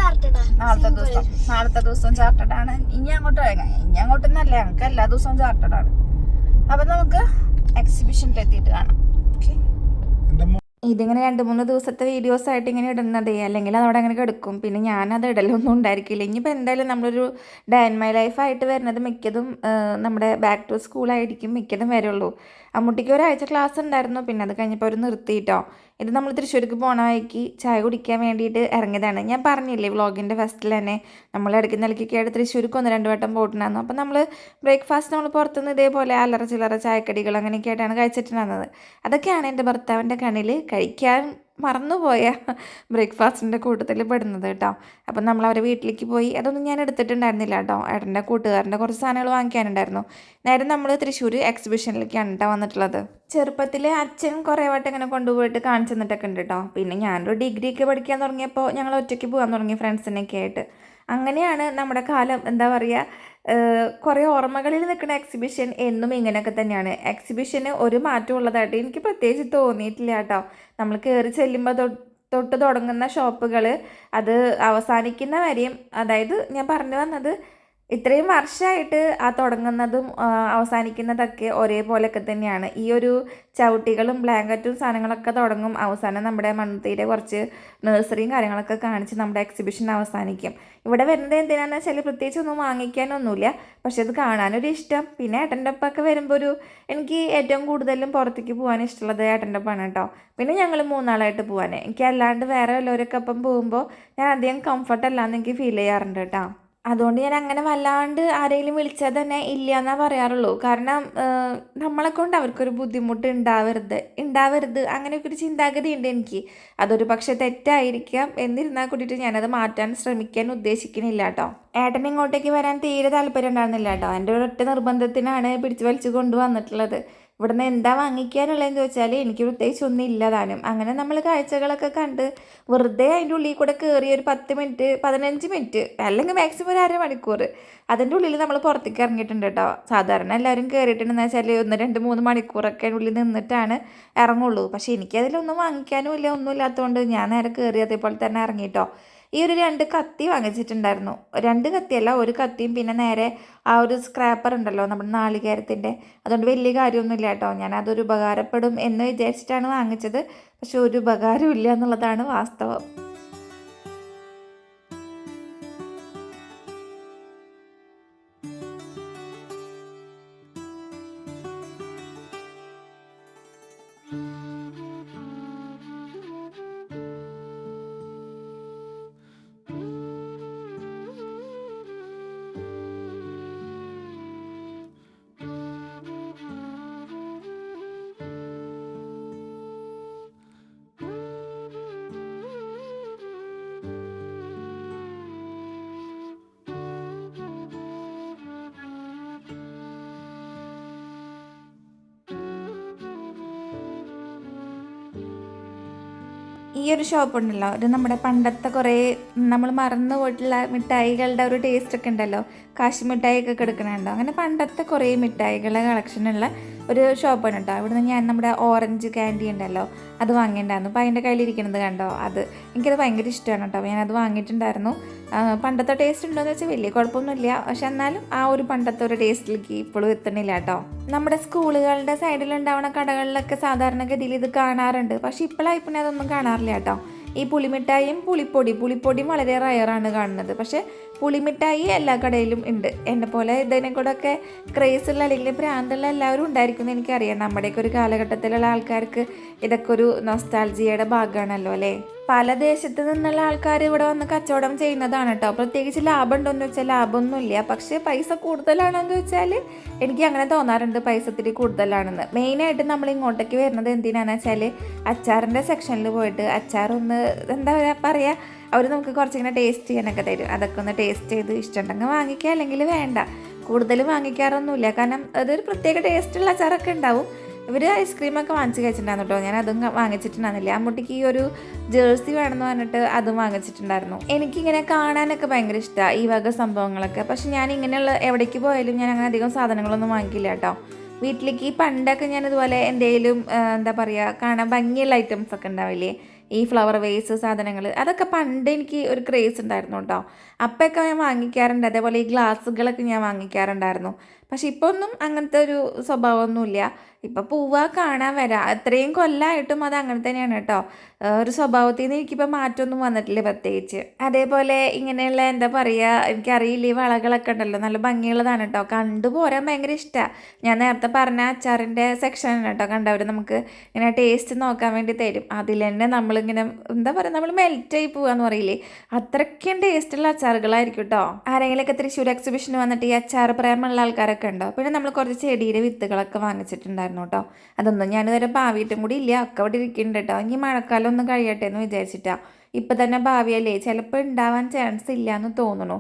ചാർട്ടഡ് ആണ്. ഇനി അങ്ങോട്ടൊന്നല്ല, ഞങ്ങൾക്ക് എല്ലാ ദിവസവും ചാർട്ടഡ് ആണ്. അപ്പൊ നമുക്ക് എക്സിബിഷനിൽ എത്തിയിട്ട് കാണാം. ഓക്കെ, ഇതിങ്ങനെ 2-3 ദിവസത്തെ വീഡിയോസ് ആയിട്ട് ഇങ്ങനെ ഇടുന്നതേ, അല്ലെങ്കിൽ അതവിടെ അങ്ങനെ കിടക്കും. പിന്നെ ഞാനത് ഇടലൊന്നും ഉണ്ടായിരിക്കില്ല. ഇനിയിപ്പോൾ എന്തായാലും നമ്മളൊരു ഡേ ഇൻ മൈ ലൈഫായിട്ട് വരുന്നത് മിക്കതും നമ്മുടെ ബാക്ക് ടു സ്കൂളായിരിക്കും മിക്കതും വരുള്ളൂ. അമ്മൂട്ടിക്ക് ഒരാഴ്ച ക്ലാസ് ഉണ്ടായിരുന്നു, പിന്നെ അത് കഴിഞ്ഞപ്പോൾ അവർ നിർത്തിയിട്ടോ. ഇത് നമ്മൾ തൃശ്ശൂർക്ക് പോണ വഴിക്ക് ചായ കുടിക്കാൻ വേണ്ടിയിട്ട് ഇറങ്ങിയതാണ്. ഞാൻ പറഞ്ഞില്ലേ വ്ളോഗിൻ്റെ ഫസ്റ്റിൽ തന്നെ നമ്മൾ ഇടയ്ക്ക് നിലയ്ക്കൊക്കെ ആയിട്ട് തൃശ്ശൂർക്ക് 1-2 വട്ടം പോയിട്ടുണ്ടായിരുന്നു. അപ്പോൾ നമ്മൾ ബ്രേക്ക്ഫാസ്റ്റ് നമ്മൾ പുറത്തുനിന്ന് ഇതേപോലെ അല്ലറ ചില്ലറ ചായക്കടികൾ അങ്ങനെയൊക്കെ ആയിട്ടാണ് കഴിച്ചിട്ടുണ്ടായിരുന്നത്. അതൊക്കെയാണ് എൻ്റെ ഭർത്താവിൻ്റെ കണ്ണിൽ കഴിക്കാൻ മറന്നുപോയ ബ്രേക്ക്ഫാസ്റ്റിൻ്റെ കൂട്ടത്തിൽ പെടുന്നത് കേട്ടോ. അപ്പം നമ്മൾ അവരെ വീട്ടിലേക്ക് പോയി. അതൊന്നും ഞാൻ എടുത്തിട്ടുണ്ടായിരുന്നില്ല കേട്ടോ. ഏട്ടൻ്റെ കൂട്ടുകാരൻ്റെ കുറച്ച് സാധനങ്ങൾ വാങ്ങിക്കാനുണ്ടായിരുന്നു. നേരെ നമ്മൾ തൃശ്ശൂർ എക്സിബിഷനിലേക്കാണ് കേട്ടോ വന്നിട്ടുള്ളത്. ചെറുപ്പത്തിൽ അച്ഛൻ കുറേ വട്ടം ഇങ്ങനെ കൊണ്ടുപോയിട്ട് കാണിച്ചു തന്നിട്ടൊക്കെ ഉണ്ട് കേട്ടോ. പിന്നെ ഞാനൊരു ഡിഗ്രിയൊക്കെ പഠിക്കാൻ തുടങ്ങിയപ്പോൾ ഞങ്ങൾ ഒറ്റയ്ക്ക് പോകാൻ തുടങ്ങി ഫ്രണ്ട്സിനൊക്കെ ആയിട്ട്. അങ്ങനെയാണ് നമ്മുടെ കാലം എന്താ പറയുക, കുറേ ഓർമ്മകളിൽ നിൽക്കുന്ന എക്സിബിഷൻ എന്നും ഇങ്ങനെയൊക്കെ തന്നെയാണ്. എക്സിബിഷന് ഒരു മാറ്റം ഉള്ളതായിട്ട് എനിക്ക് പ്രത്യേകിച്ച് തോന്നിയിട്ടില്ല കേട്ടോ. നമ്മൾ കയറി ചെല്ലുമ്പോൾ തൊട്ട് തുടങ്ങുന്ന ഷോപ്പുകൾ അത് അവസാനിക്കുന്ന വരെയും, അതായത് ഞാൻ പറഞ്ഞു വന്നത് ഇത്രയും വർഷമായിട്ട് ആ തുടങ്ങുന്നതും അവസാനിക്കുന്നതൊക്കെ ഒരേപോലെയൊക്കെ തന്നെയാണ്. ഈ ഒരു ചവിട്ടികളും ബ്ലാങ്കറ്റും സാധനങ്ങളൊക്കെ തുടങ്ങും, അവസാനം നമ്മുടെ മണ്ണുത്തിയുടെ കുറച്ച് നഴ്സറിയും കാര്യങ്ങളൊക്കെ കാണിച്ച് നമ്മുടെ എക്സിബിഷൻ അവസാനിക്കും. ഇവിടെ വരുന്നത് എന്തിനാണെന്ന് വെച്ചാൽ പ്രത്യേകിച്ച് ഒന്നും വാങ്ങിക്കാനൊന്നുമില്ല, പക്ഷെ അത് കാണാനൊരു ഇഷ്ടം. പിന്നെ ഏട്ടൻ്റെ ഒപ്പമൊക്കെ വരുമ്പോൾ എനിക്ക് ഏറ്റവും കൂടുതലും പുറത്തേക്ക് പോകാൻ ഇഷ്ടമുള്ളത് ഏട്ടൻ്റെ ഒപ്പമാണ് കേട്ടോ. പിന്നെ ഞങ്ങൾ 3 ആളായിട്ട് പോകാൻ, എനിക്ക് അല്ലാണ്ട് വേറെ വല്ലവരൊക്കെ ഒപ്പം പോകുമ്പോൾ ഞാൻ അധികം കംഫർട്ടല്ലാന്ന് എനിക്ക് ഫീൽ ചെയ്യാറുണ്ട് കേട്ടോ. അതുകൊണ്ട് ഞാൻ അങ്ങനെ വല്ലാണ്ട് ആരെങ്കിലും വിളിച്ചാൽ തന്നെ ഇല്ല എന്നാണ് പറയാറുള്ളൂ. കാരണം നമ്മളെ കൊണ്ട് അവർക്കൊരു ബുദ്ധിമുട്ട് ഉണ്ടാവരുത് അങ്ങനെയൊക്കെ ഒരു ചിന്താഗതി ഉണ്ട് എനിക്ക്. അതൊരു പക്ഷേ തെറ്റായിരിക്കാം, എന്നിരുന്നാൽ കൂടിയിട്ട് ഞാനത് മാറ്റാൻ ശ്രമിക്കാൻ ഉദ്ദേശിക്കുന്നില്ല കേട്ടോ. ഏട്ടൻ ഇങ്ങോട്ടേക്ക് വരാൻ തീരെ താല്പര്യം ഉണ്ടായിരുന്നില്ല കേട്ടോ. എൻ്റെ ഒരൊറ്റ നിർബന്ധത്തിനാണ് പിടിച്ച് വലിച്ച് കൊണ്ടുവന്നിട്ടുള്ളത്. ഇവിടുന്ന് എന്താ വാങ്ങിക്കാനുള്ളതെന്ന് ചോദിച്ചാൽ എനിക്ക് പ്രത്യേകിച്ച് ഒന്നും ഇല്ലതാനും. അങ്ങനെ നമ്മൾ കാഴ്ചകളൊക്കെ കണ്ട് വെറുതെ അതിൻ്റെ ഉള്ളിൽ കൂടെ കയറി ഒരു 10 മിനിറ്റ് 15 മിനിറ്റ് അല്ലെങ്കിൽ മാക്സിമം ഒരു അരമണിക്കൂർ അതിൻ്റെ ഉള്ളിൽ നമ്മൾ പുറത്തേക്ക് ഇറങ്ങിയിട്ടുണ്ട് കേട്ടോ. സാധാരണ എല്ലാവരും കയറിയിട്ടുണ്ടെന്ന് വെച്ചാൽ 1 2 3 മണിക്കൂറൊക്കെ ഉള്ളിൽ നിന്നിട്ടാണ് ഇറങ്ങുള്ളൂ. പക്ഷേ എനിക്കതിലൊന്നും വാങ്ങിക്കാനും ഇല്ല, ഒന്നും ഇല്ലാത്തതുകൊണ്ട് ഞാൻ നേരെ കയറി അതേപോലെ തന്നെ ഇറങ്ങിയിട്ടോ. ഈ ഒരു 2 കത്തി വാങ്ങിച്ചിട്ടുണ്ടായിരുന്നു. 2 കത്തിയല്ല, ഒരു കത്തിയും പിന്നെ നേരെ ആ ഒരു സ്ക്രാപ്പർ ഉണ്ടല്ലോ നമ്മുടെ നാളികേരത്തിൻ്റെ, അതുകൊണ്ട് വലിയ കാര്യമൊന്നുമില്ല കേട്ടോ. ഞാൻ അതൊരു ഉപകാരപ്പെടും എന്ന് വിചാരിച്ചിട്ടാണ് വാങ്ങിച്ചത്, പക്ഷെ ഒരു ഉപകാരവും ഇല്ല എന്നുള്ളതാണ് വാസ്തവം. ഈ ഒരു ഷോപ്പ് ഉണ്ടല്ലോ, ഇത് നമ്മുടെ പണ്ടത്തെ കുറേ നമ്മൾ മറന്നു പോയിട്ടുള്ള മിഠായികളുടെ ഒരു ടേസ്റ്റൊക്കെ ഉണ്ടല്ലോ, കാശി മിഠായിയൊക്കെ കിടക്കണുണ്ടോ, അങ്ങനെ പണ്ടത്തെ കുറേ മിഠായികളുടെ കളക്ഷനുള്ള ഒരു ഷോപ്പാണ് കേട്ടോ. ഇവിടുന്ന് ഞാൻ നമ്മുടെ ഓറഞ്ച് ക്യാൻഡി ഉണ്ടല്ലോ അത് വാങ്ങിയിട്ടുണ്ടായിരുന്നു. അപ്പോൾ അതിൻ്റെ കയ്യിലിരിക്കുന്നത് കണ്ടോ, എനിക്കത് ഭയങ്കര ഇഷ്ടമാണ് കേട്ടോ. ഞാനത് വാങ്ങിയിട്ടുണ്ടായിരുന്നു. പണ്ടത്തെ ടേസ്റ്റ് ഉണ്ടോയെന്ന് വെച്ചാൽ വലിയ കുഴപ്പമൊന്നുമില്ല, പക്ഷെ എന്നാലും ആ ഒരു പണ്ടത്തെ ഒരു ടേസ്റ്റിലേക്ക് ഇപ്പോഴും എത്തണില്ല കേട്ടോ. നമ്മുടെ സ്കൂളുകളുടെ സൈഡിലുണ്ടാവുന്ന കടകളിലൊക്കെ സാധാരണഗതിയിൽ ഇത് കാണാറുണ്ട്, പക്ഷെ ഇപ്പോഴായി പിന്നെ അതൊന്നും കാണാറില്ല കേട്ടോ. ഈ പുളിമിഠായിയും പുളിപ്പൊടിയും വളരെ റയറാണ് കാണുന്നത്. പക്ഷേ പുളിമിഠായി എല്ലാ കടയിലും ഉണ്ട്. എന്നെ പോലെ ഇതിനെ കൂടെയൊക്കെ ക്രേസുള്ള അല്ലെങ്കിൽ ഭ്രാന്തുള്ള എല്ലാവരും ഉണ്ടായിരിക്കും എന്ന് എനിക്കറിയാം. നമ്മുടെയൊക്കെ ഒരു കാലഘട്ടത്തിലുള്ള ആൾക്കാർക്ക് ഇതൊക്കെ ഒരു നൊസ്റ്റാൾജിയയുടെ ഭാഗമാണല്ലോ അല്ലേ. പല ദേശത്ത് നിന്നുള്ള ആൾക്കാർ ഇവിടെ വന്ന് കച്ചവടം ചെയ്യുന്നതാണ് കേട്ടോ. പ്രത്യേകിച്ച് ലാഭം ഉണ്ടോയെന്ന് വെച്ചാൽ ലാഭമൊന്നുമില്ല, പക്ഷേ പൈസ കൂടുതലാണെന്ന് വെച്ചാൽ എനിക്ക് അങ്ങനെ തോന്നാറുണ്ട്, പൈസ ഇത്തിരി കൂടുതലാണെന്ന്. മെയിനായിട്ട് നമ്മൾ ഇങ്ങോട്ടേക്ക് വരുന്നത് എന്തിനാണെന്ന് വെച്ചാൽ അച്ചാറിൻ്റെ സെക്ഷനിൽ പോയിട്ട് അച്ചാറൊന്ന് എന്താ പറയുക, അവർ നമുക്ക് കുറച്ചിങ്ങനെ ടേസ്റ്റ് ചെയ്യാനൊക്കെ തരും. അതൊക്കെ ഒന്ന് ടേസ്റ്റ് ചെയ്ത് ഇഷ്ടമുണ്ടെങ്കിൽ വാങ്ങിക്കുക, അല്ലെങ്കിൽ വേണ്ട. കൂടുതലും വാങ്ങിക്കാറൊന്നുമില്ല, കാരണം അതൊരു പ്രത്യേക ടേസ്റ്റുള്ള അച്ചാറൊക്കെ ഉണ്ടാവും. ഇവർ ഐസ്ക്രീമൊക്കെ വാങ്ങിച്ച് കഴിച്ചിട്ടുണ്ടായിരുന്നു കേട്ടോ. ഞാൻ അതും വാങ്ങിച്ചിട്ടുണ്ടായിരുന്നില്ല. അമ്മൂട്ടിക്ക് ഈ ഒരു ജേഴ്സി വേണമെന്ന് പറഞ്ഞിട്ട് അതും വാങ്ങിച്ചിട്ടുണ്ടായിരുന്നു. എനിക്കിങ്ങനെ കാണാനൊക്കെ ഭയങ്കര ഇഷ്ടമാണ് ഈ വക സംഭവങ്ങളൊക്കെ. പക്ഷെ ഞാൻ ഇങ്ങനെയുള്ള എവിടേക്ക് പോയാലും ഞാൻ അങ്ങനെ അധികം സാധനങ്ങളൊന്നും വാങ്ങിക്കില്ല കേട്ടോ. വീട്ടിലേക്ക് പണ്ടൊക്കെ ഞാൻ ഇതുപോലെ എന്തെങ്കിലും എന്താ പറയുക കാണാൻ ഭംഗിയുള്ള ഐറ്റംസ് ഒക്കെ ഉണ്ടാവില്ലേ, ഈ ഫ്ലവർ വേസ് സാധനങ്ങൾ, അതൊക്കെ പണ്ട് എനിക്ക് ഒരു ക്രേസ് ഉണ്ടായിരുന്നു കേട്ടോ. അപ്പൊക്കെ ഞാൻ വാങ്ങിക്കാറുണ്ട്. അതേപോലെ ഈ ഗ്ലാസ്സുകളൊക്കെ ഞാൻ വാങ്ങിക്കാറുണ്ടായിരുന്നു. പക്ഷെ ഇപ്പോൾ ഒന്നും അങ്ങനത്തെ ഒരു സ്വഭാവമൊന്നുമില്ല. ഇപ്പം പോവുക, കാണാൻ വരാം. അത്രയും കൊല്ലമായിട്ടും അത് അങ്ങനെ തന്നെയാണ് കേട്ടോ. ഒരു സ്വഭാവത്തിൽ നിന്ന് എനിക്കിപ്പോൾ മാറ്റമൊന്നും വന്നിട്ടില്ല പ്രത്യേകിച്ച്. അതേപോലെ ഇങ്ങനെയുള്ള എന്താ പറയുക, എനിക്കറിയില്ല, ഈ വളകളൊക്കെ ഉണ്ടല്ലോ നല്ല ഭംഗിയുള്ളതാണ് കേട്ടോ. കണ്ടുപോരാൻ ഭയങ്കര ഇഷ്ടമാണ്. ഞാൻ നേരത്തെ പറഞ്ഞ അച്ചാറിൻ്റെ സെക്ഷനാണ് കേട്ടോ. കണ്ടവർ നമുക്ക് ഇങ്ങനെ ടേസ്റ്റ് നോക്കാൻ വേണ്ടി തരും. അതിൽ തന്നെ നമ്മളിങ്ങനെ എന്താ പറയുക, നമ്മൾ മെൽറ്റായി പോകാന്ന് പറയില്ലേ, അത്രയ്ക്കും ടേസ്റ്റുള്ള അച്ചാറുകളായിരിക്കും കേട്ടോ. ആരെങ്കിലുമൊക്കെ തൃശ്ശൂർ എക്സിബിഷന് വന്നിട്ട് ഈ അച്ചാർ പ്രേമുള്ള ആൾക്കാരൊക്കെ ഉണ്ടോ. പിന്നെ നമ്മൾ കുറച്ച് ചെടിയുടെ വിത്തുകളൊക്കെ വാങ്ങിച്ചിട്ടുണ്ടായിരുന്നു കേട്ടോ. അതൊന്നും ഞാനിതുവരെ ഭാവിയിട്ടും കൂടി ഇല്ല, ഒക്കെ അവിടെ ഇരിക്കുന്നുണ്ട് കേട്ടോ. ഇനി മഴക്കാലം ഒന്ന് കഴിയട്ടെ എന്ന് വിചാരിച്ചിട്ടാ. ഇപ്പം തന്നെ ഭാവിയല്ലേ, ചിലപ്പോൾ ഉണ്ടാവാൻ ചാൻസ് ഇല്ല എന്ന് തോന്നുന്നു.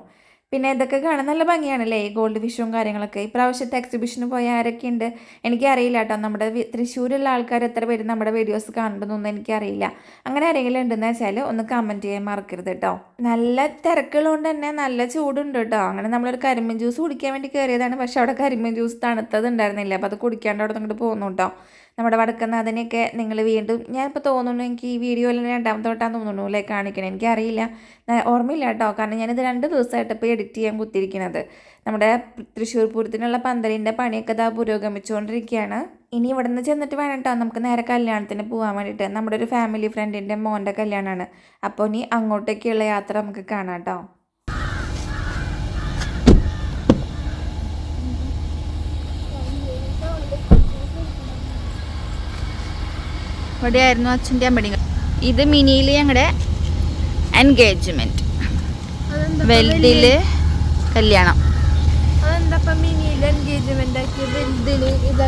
പിന്നെ ഇതൊക്കെ കാണാൻ നല്ല ഭംഗിയാണല്ലേ ഈ ഗോൾഡ് ഫിഷും കാര്യങ്ങളൊക്കെ. ഇപ്രാവശ്യത്തെ എക്സിബിഷന് പോയ ആരൊക്കെയുണ്ട് എനിക്കറിയില്ല കേട്ടോ. നമ്മുടെ തൃശ്ശൂരുള്ള ആൾക്കാർ എത്ര പേര് നമ്മുടെ വീഡിയോസ് കാണുന്നതൊന്നും എനിക്കറിയില്ല. അങ്ങനെ ആരെങ്കിലും ഉണ്ടെന്ന് വെച്ചാൽ ഒന്ന് കമൻറ്റ് ചെയ്യാൻ മറക്കരുത് കേട്ടോ. നല്ല തിരക്കുള്ളതുകൊണ്ട് തന്നെ നല്ല ചൂടുണ്ട് കേട്ടോ. അങ്ങനെ നമ്മളൊരു കരിമ്പിൻ ജ്യൂസ് കുടിക്കാൻ വേണ്ടി കയറിയതാണ്. പക്ഷെ അവിടെ കരിമ്പിൻ ജ്യൂസ് തണുത്തത് ഉണ്ടായിരുന്നില്ല. അപ്പോൾ അത് കുടിക്കാണ്ട് അവിടെ നിന്ന് പോകുന്നു കേട്ടോ. നമ്മുടെ വടക്കുന്നാഥനെയൊക്കെ നിങ്ങൾ വീണ്ടും ഞാനിപ്പോൾ തോന്നുന്നു എനിക്ക് ഈ വീഡിയോയിൽ രണ്ടാമത്തെ തൊട്ടാന്ന് തോന്നുന്നു അല്ലേ കാണിക്കണേ. എനിക്കറിയില്ല, ഓർമ്മയില്ല കേട്ടോ. കാരണം ഞാനിത് 2 ദിവസമായിട്ട് ഇപ്പോൾ എഡിറ്റ് ചെയ്യാൻ കുത്തിരിക്കുന്നത്. നമ്മുടെ തൃശ്ശൂർ പൂരത്തിനുള്ള പന്തലിൻ്റെ പണിയൊക്കെ ഇതാ പുരോഗമിച്ചുകൊണ്ടിരിക്കുകയാണ്. ഇനി ഇവിടെ നിന്ന് ചെന്നിട്ട് വേണം കേട്ടോ നമുക്ക് നേരെ കല്യാണത്തിന് പോകാൻ വേണ്ടിയിട്ട്. നമ്മുടെ ഒരു ഫാമിലി ഫ്രണ്ടിൻ്റെ മോൻ്റെ കല്യാണമാണ്. അപ്പോൾ ഇനി അങ്ങോട്ടേക്കുള്ള യാത്ര നമുക്ക് കാണാം കേട്ടോ. ഇവിടെയായിരുന്നു അച്ഛൻ്റെ അമ്മടി. ഇത് മിനിയിൽ ഞങ്ങളുടെ എൻഗേജ്മെന്റ്, വെൽഡില് കല്യാണം. അതെന്താ മിനിയിൽ എൻഗേജ്മെന്റ് ആക്കി വെൽഡില് ഇതാ.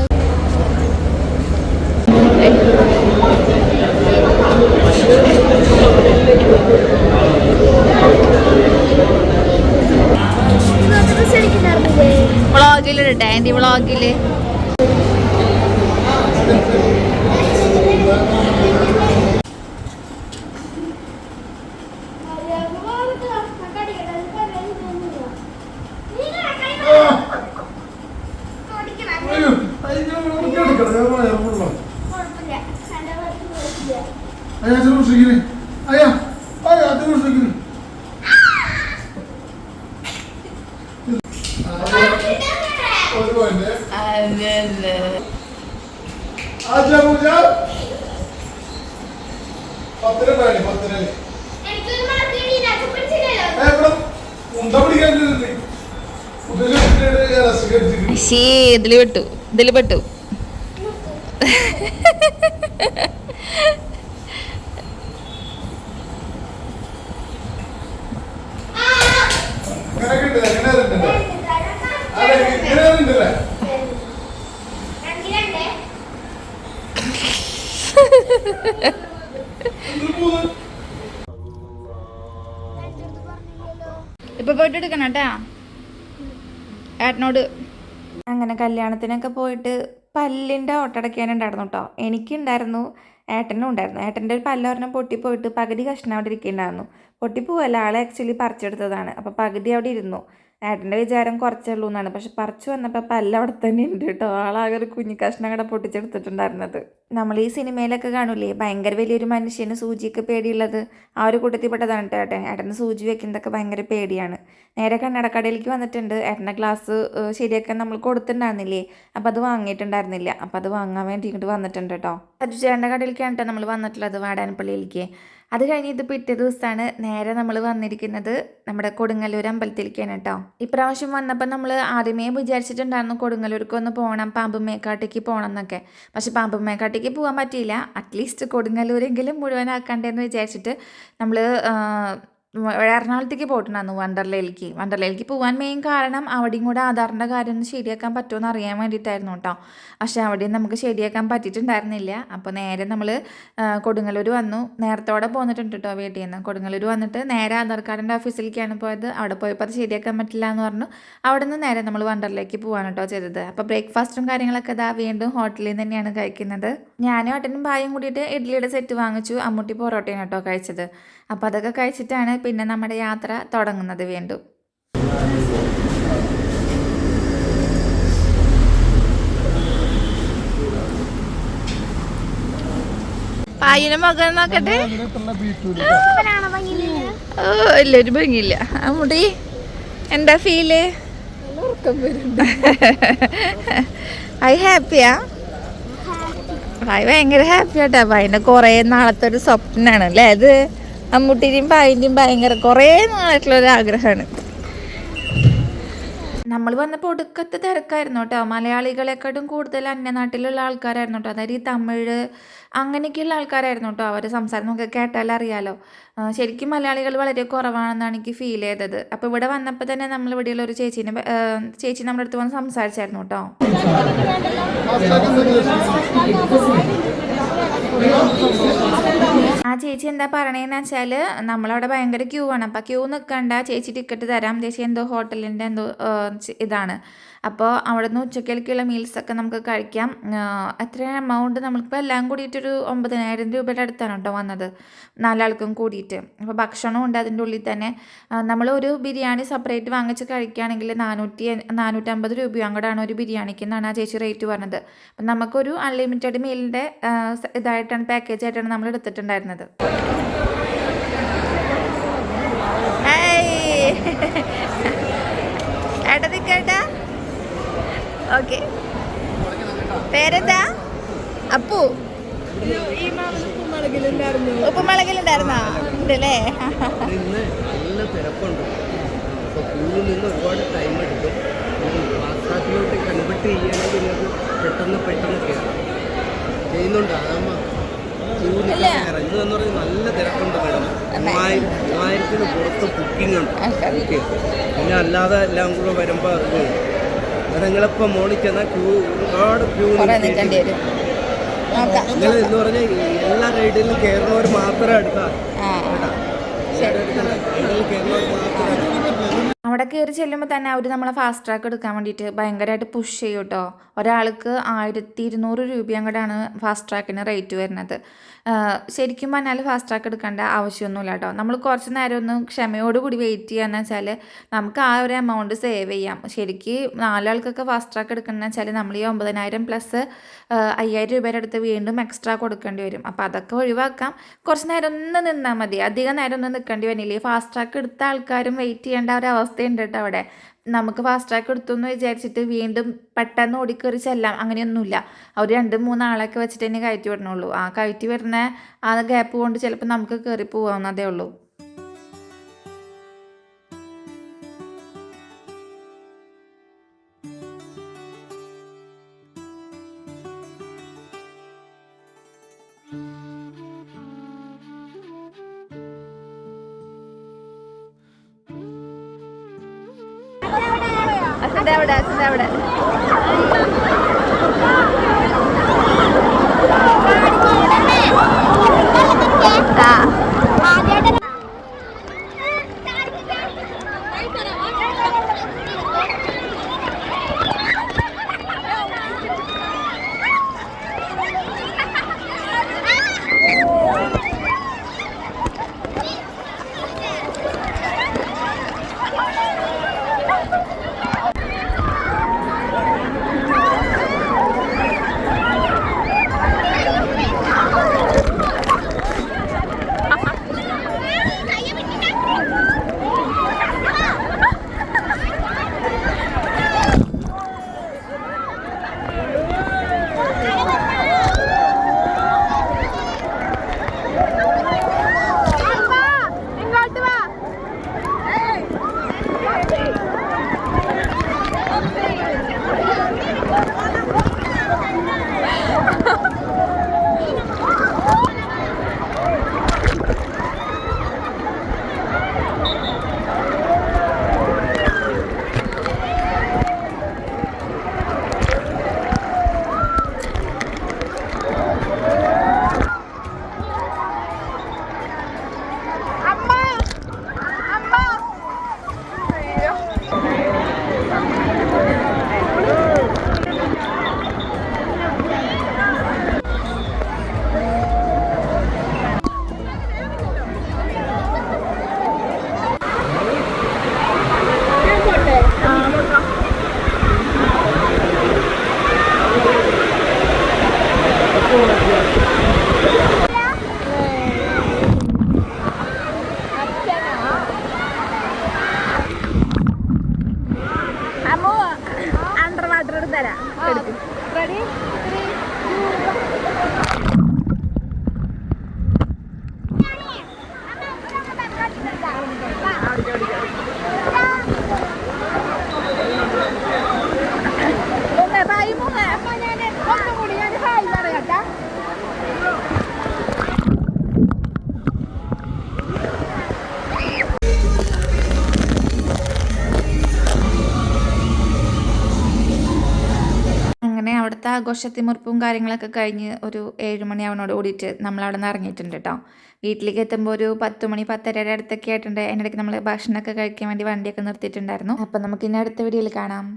വ്ളോഗിലിടട്ടെ എൻ്റെ വ്ളോഗില്. ഇതില് പെട്ടു. ഇപ്പൊ പോയിട്ട് എടുക്കണം കേട്ടാ ഏട്ടനോട്. അങ്ങനെ കല്യാണത്തിനൊക്കെ പോയിട്ട് പല്ലിൻ്റെ ഓട്ടടയ്ക്കാനുണ്ടായിരുന്നു കേട്ടോ. എനിക്കുണ്ടായിരുന്നു, ഏട്ടനും ഉണ്ടായിരുന്നു. ഏട്ടൻ്റെ ഒരു പല്ലൊരെണ്ണം പൊട്ടിപ്പോയിട്ട് പകുതി കഷ്ണം അവിടെ ഇരിക്കുന്നുണ്ടായിരുന്നു. പൊട്ടിപ്പോവല്ല, ആളെ ആക്ച്വലി പറിച്ചെടുത്തതാണ്. അപ്പോൾ പകുതി അവിടെ ഇരുന്നു. ഏട്ടൻ്റെ വിചാരം കുറച്ചുള്ളൂ എന്നാണ്. പക്ഷെ പറിച്ചു വന്നപ്പോൾ പല്ല് അവിടെ തന്നെ ഉണ്ട് കേട്ടോ. ആളാകെ ഒരു കുഞ്ഞു കഷ്ണം കൂടെ പൊട്ടിച്ചെടുത്തിട്ടുണ്ടായിരുന്നത്. നമ്മൾ ഈ സിനിമയിലൊക്കെ കാണൂലേ ഭയങ്കര വലിയൊരു മനുഷ്യന് സൂചിയൊക്കെ പേടിയുള്ളത്, ആ ഒരു കൂട്ടത്തിൽപ്പെട്ടതാണ് കേട്ടോ ഏട്ടൻ. ഏട്ടന് സൂചി വെക്കുന്നതൊക്കെ ഭയങ്കര പേടിയാണ്. നേരെ കണ്ണടക്കടയിലേക്ക് വന്നിട്ടുണ്ട്. ഏട്ടൻ്റെ ഗ്ലാസ് ശരിയാക്കാൻ നമ്മൾ കൊടുത്തിട്ടുണ്ടായിരുന്നില്ലേ, അപ്പോൾ അത് വാങ്ങിയിട്ടുണ്ടായിരുന്നില്ല. അപ്പോൾ അത് വാങ്ങാൻ വേണ്ടി ഇങ്ങോട്ട് വന്നിട്ടുണ്ട് കേട്ടോ. ചേട്ടൻ്റെ കടയിലേക്കാണ് കേട്ടോ നമ്മൾ വന്നിട്ടുള്ളത്, വാടാനപ്പള്ളിയിലേക്ക്. അത് കഴിഞ്ഞ് ഇത് പിറ്റേ ദിവസമാണ് നേരെ നമ്മൾ വന്നിരിക്കുന്നത് നമ്മുടെ കൊടുങ്ങല്ലൂർ അമ്പലത്തിലേക്കാണ് കേട്ടോ. ഇപ്രാവശ്യം വന്നപ്പോൾ നമ്മൾ ആദ്യമേ വിചാരിച്ചിട്ടുണ്ടായിരുന്നു കൊടുങ്ങല്ലൂർക്ക് ഒന്ന് പോകണം, പാമ്പുമേക്കാട്ടേക്ക് പോകണം എന്നൊക്കെ. പക്ഷെ പാമ്പുമേക്കാട്ടേക്ക് പോകാൻ പറ്റിയില്ല. അറ്റ്ലീസ്റ്റ് കൊടുങ്ങല്ലൂരെങ്കിലും മുഴുവനാക്കണ്ടേന്ന് വിചാരിച്ചിട്ട് നമ്മൾ എറണാകുളത്തേക്ക് പോയിട്ടുണ്ടായിരുന്നു, വണ്ടർലയിലേക്ക് പോകാൻ മെയിൻ കാരണം അവിടെയും കൂടെ ആധാറിൻ്റെ കാര്യം ഒന്ന് ശരിയാക്കാൻ പറ്റുമോ എന്ന് അറിയാൻ വേണ്ടിയിട്ടായിരുന്നു കേട്ടോ. പക്ഷേ അവിടെയും നമുക്ക് ശരിയാക്കാൻ പറ്റിയിട്ടുണ്ടായിരുന്നില്ല. അപ്പോൾ നേരെ നമ്മൾ കൊടുങ്ങല്ലൂർ വന്നു. നേരത്തോടെ പോന്നിട്ടുണ്ട് കേട്ടോ വീട്ടിൽ നിന്ന്. കൊടുങ്ങല്ലൂർ വന്നിട്ട് നേരെ ആധാർ കാർഡിൻ്റെ ഓഫീസിലേക്കാണ് പോയത്. അവിടെ പോയപ്പോൾ അത് ശരിയാക്കാൻ പറ്റില്ല എന്ന് പറഞ്ഞു. അവിടെ നിന്ന് നേരെ നമ്മൾ വണ്ടർലയിലേക്ക് പോകാൻ കേട്ടോ ചെയ്തത്. അപ്പോൾ ബ്രേക്ക്ഫാസ്റ്റും കാര്യങ്ങളൊക്കെ ഇതാ വീണ്ടും ഹോട്ടലിൽ നിന്ന് തന്നെയാണ് കഴിക്കുന്നത്. ഞാനും ഏട്ടനും ഭായും കൂടിയിട്ട് ഇഡ്ഡലിയുടെ സെറ്റ് വാങ്ങിച്ചു. അമ്മൂട്ടി പൊറോട്ടയാണ് കേട്ടോ കഴിച്ചത്. അപ്പോൾ അതൊക്കെ കഴിച്ചിട്ടാണ് പിന്നെ നമ്മുടെ യാത്ര തുടങ്ങുന്നത് വീണ്ടും. പായിനെ മകൻ നോക്കട്ടെ. ഓ ഇല്ല, ഒരു ഭംഗിയില്ല. അമ്മൂട്ടി എന്താ ഫീല്? ഐ ഹാപ്പിയാ? ഭായ് ഭയങ്കര ഹാപ്പിയാട്ടാ. ഭായിൻ്റെ കുറേ നാളത്തെ ഒരു സ്വപ്നമാണ് അല്ലേ അത്. അമ്മൂട്ടിൻ്റെയും ഭായിൻ്റെയും ഭയങ്കര കുറേ നാളായിട്ടുള്ളൊരു ആഗ്രഹമാണ്. നമ്മൾ വന്നപ്പോൾ ഒടുക്കത്തെ തിരക്കായിരുന്നു കേട്ടോ. മലയാളികളെക്കാട്ടും കൂടുതൽ അന്യനാട്ടിലുള്ള ആൾക്കാരായിരുന്നു കേട്ടോ. അതായത് ഈ തമിഴ് അങ്ങനെയൊക്കെയുള്ള ആൾക്കാരായിരുന്നു കേട്ടോ. അവർ സംസാരം നമുക്ക് കേട്ടാൽ അറിയാലോ. ശരിക്കും മലയാളികൾ വളരെ കുറവാണെന്നാണ് എനിക്ക് ഫീൽ ചെയ്തത്. അപ്പോൾ ഇവിടെ വന്നപ്പോൾ തന്നെ നമ്മൾ ഇവിടെയുള്ള ഒരു ചേച്ചി നമ്മുടെ അടുത്ത് വന്ന് സംസാരിച്ചായിരുന്നു കേട്ടോ. ആ ചേച്ചി എന്താ പറയണതെന്ന് വെച്ചാൽ നമ്മളവിടെ ഭയങ്കര ക്യൂ ആണ്. അപ്പോൾ ക്യൂ നിൽക്കണ്ട, ചേച്ചി ടിക്കറ്റ് തരാം, ചേച്ചി എന്തോ ഹോട്ടലിൻ്റെ എന്തോ ഇതാണ്. അപ്പോൾ അവിടെ നിന്ന് ഉച്ചക്കലേക്കുള്ള മീൽസൊക്കെ നമുക്ക് കഴിക്കാം. എത്ര എമൗണ്ട് നമ്മളിപ്പോൾ എല്ലാം കൂടിയിട്ടൊരു 9,000 രൂപയുടെ അടുത്താണ് കേട്ടോ വന്നത്, 4 ആൾക്കും കൂടിയിട്ട്. അപ്പോൾ ഭക്ഷണവും ഉണ്ട് അതിൻ്റെ ഉള്ളിൽ തന്നെ. നമ്മൾ ഒരു ബിരിയാണി സെപ്പറേറ്റ് വാങ്ങിച്ച് കഴിക്കുകയാണെങ്കിൽ 450 രൂപയോ അങ്ങോട്ടാണ് ഒരു ബിരിയാണിക്ക് എന്നാണ് ആ ചേച്ചി റേറ്റ് പറഞ്ഞത്. അപ്പം നമുക്കൊരു അൺലിമിറ്റഡ് മീലിൻ്റെ ഇതായിട്ടാണ്, പാക്കേജ് ആയിട്ടാണ് നമ്മൾ എടുത്തിട്ടുണ്ടായിരുന്നത്. ഏട്ടാ നിൽക്കേട്ടാ. ഓക്കെ, പേരെന്താ? അപ്പു. ഉപ്പുമുളകിലുണ്ടായിരുന്നോ? ഉണ്ടല്ലേ. നല്ല തിരക്കുണ്ട്. അപ്പോൾ ക്യൂവിൽ നിന്ന് ഒരുപാട് ടൈം എടുക്കും. ഫാസ്ട്രാക്കിലോട്ട് കൺവെർട്ട് ചെയ്യുകയാണെങ്കിൽ നിങ്ങൾക്ക് പെട്ടെന്ന് കയറാം. ചെയ്യുന്നുണ്ട്. അതാകുമ്പോൾ ക്യൂ നിൽക്കാൻ കയറാം. ഇന്ന് പറഞ്ഞാൽ നല്ല തിരക്കുണ്ട് മേഡം. 3000-ന് പുറത്ത് ബുക്കിംഗ് ഉണ്ട്. ഓക്കെ, പിന്നെ അല്ലാതെ എല്ലാം കൂടെ വരുമ്പോൾ അത് നിങ്ങളിപ്പോൾ മോളിൽ ചെന്നാൽ ഒരുപാട് ക്യൂ നിൽക്കേണ്ടി വരും. നിങ്ങൾ എന്ന് പറഞ്ഞാൽ എല്ലാ റൈഡിലും കയറുന്നവർ മാത്രമേ എടുത്താൽ അവിടെ കയറി ചെല്ലുമ്പോൾ തന്നെ അവർ നമ്മളെ ഫാസ്റ്റ് ട്രാക്ക് എടുക്കാൻ വേണ്ടിയിട്ട് ഭയങ്കരമായിട്ട് പുഷ് ചെയ്യും കേട്ടോ. ഒരാൾക്ക് 1200 രൂപ അങ്ങോട്ടാണ് ഫാസ്റ്റ് ട്രാക്കിന് റേറ്റ് വരുന്നത്. ശരിക്കും പറഞ്ഞാൽ ഫാസ്റ്റ് ട്രാക്ക് എടുക്കേണ്ട ആവശ്യമൊന്നുമില്ല കേട്ടോ. നമ്മൾ കുറച്ച് നേരം ഒന്ന് ക്ഷമയോടുകൂടി വെയിറ്റ് ചെയ്യാന്ന് വെച്ചാൽ നമുക്ക് ആ ഒരു എമൗണ്ട് സേവ് ചെയ്യാം. ശരിക്കും 4 ആൾക്കൊക്കെ ഫാസ്റ്റ് ട്രാക്ക് എടുക്കണമെന്ന് വെച്ചാൽ നമ്മൾ ഈ 9,000 പ്ലസ് 5,000 രൂപയുടെ അടുത്ത് വീണ്ടും എക്സ്ട്രാ കൊടുക്കേണ്ടി വരും. അപ്പോൾ അതൊക്കെ ഒഴിവാക്കാം. കുറച്ച് നേരം ഒന്ന് നിന്നാൽ മതി, അധികം നേരം ഒന്നും നിൽക്കേണ്ടി വരില്ല. ഈ ഫാസ്റ്റ് ട്രാക്ക് എടുത്ത ആൾക്കാരും വെയിറ്റ് ചെയ്യേണ്ട ഒരു അവസ്ഥയുണ്ട് കേട്ടോ അവിടെ. നമുക്ക് ഫാസ്റ്റ് ട്രാക്ക് എടുത്തു എന്ന് വിചാരിച്ചിട്ട് വീണ്ടും പെട്ടെന്ന് ഓടിക്കയറി ചെല്ലാം, അങ്ങനെയൊന്നുമില്ല. അവർ 2-3 ആളൊക്കെ വെച്ചിട്ട് തന്നെ കയറ്റി വിടണുള്ളൂ. ആ കയറ്റി വരുന്ന ആ ഗ്യാപ്പ് കൊണ്ട് ചിലപ്പോൾ നമുക്ക് കയറി പോകാവുന്നതേ ഉള്ളൂ. അവിടെ ആഘോഷത്തിമുറുപ്പും കാര്യങ്ങളൊക്കെ കഴിഞ്ഞ് ഒരു 7 മണിയാവണോട് കൂടിയിട്ട് നമ്മളവിടെ നിന്ന് ഇറങ്ങിയിട്ടുണ്ട് കേട്ടോ. വീട്ടിലേക്ക് എത്തുമ്പോൾ ഒരു 10 മണി 10:30 അടുത്തൊക്കെ ആയിട്ടുണ്ട്. അതിനിടയ്ക്ക് നമ്മൾ ഭക്ഷണമൊക്കെ കഴിക്കാൻ വേണ്ടി വണ്ടിയൊക്കെ നിർത്തിയിട്ടുണ്ടായിരുന്നു. അപ്പം നമുക്ക് ഇനി അടുത്ത വീഡിയോയിൽ കാണാം.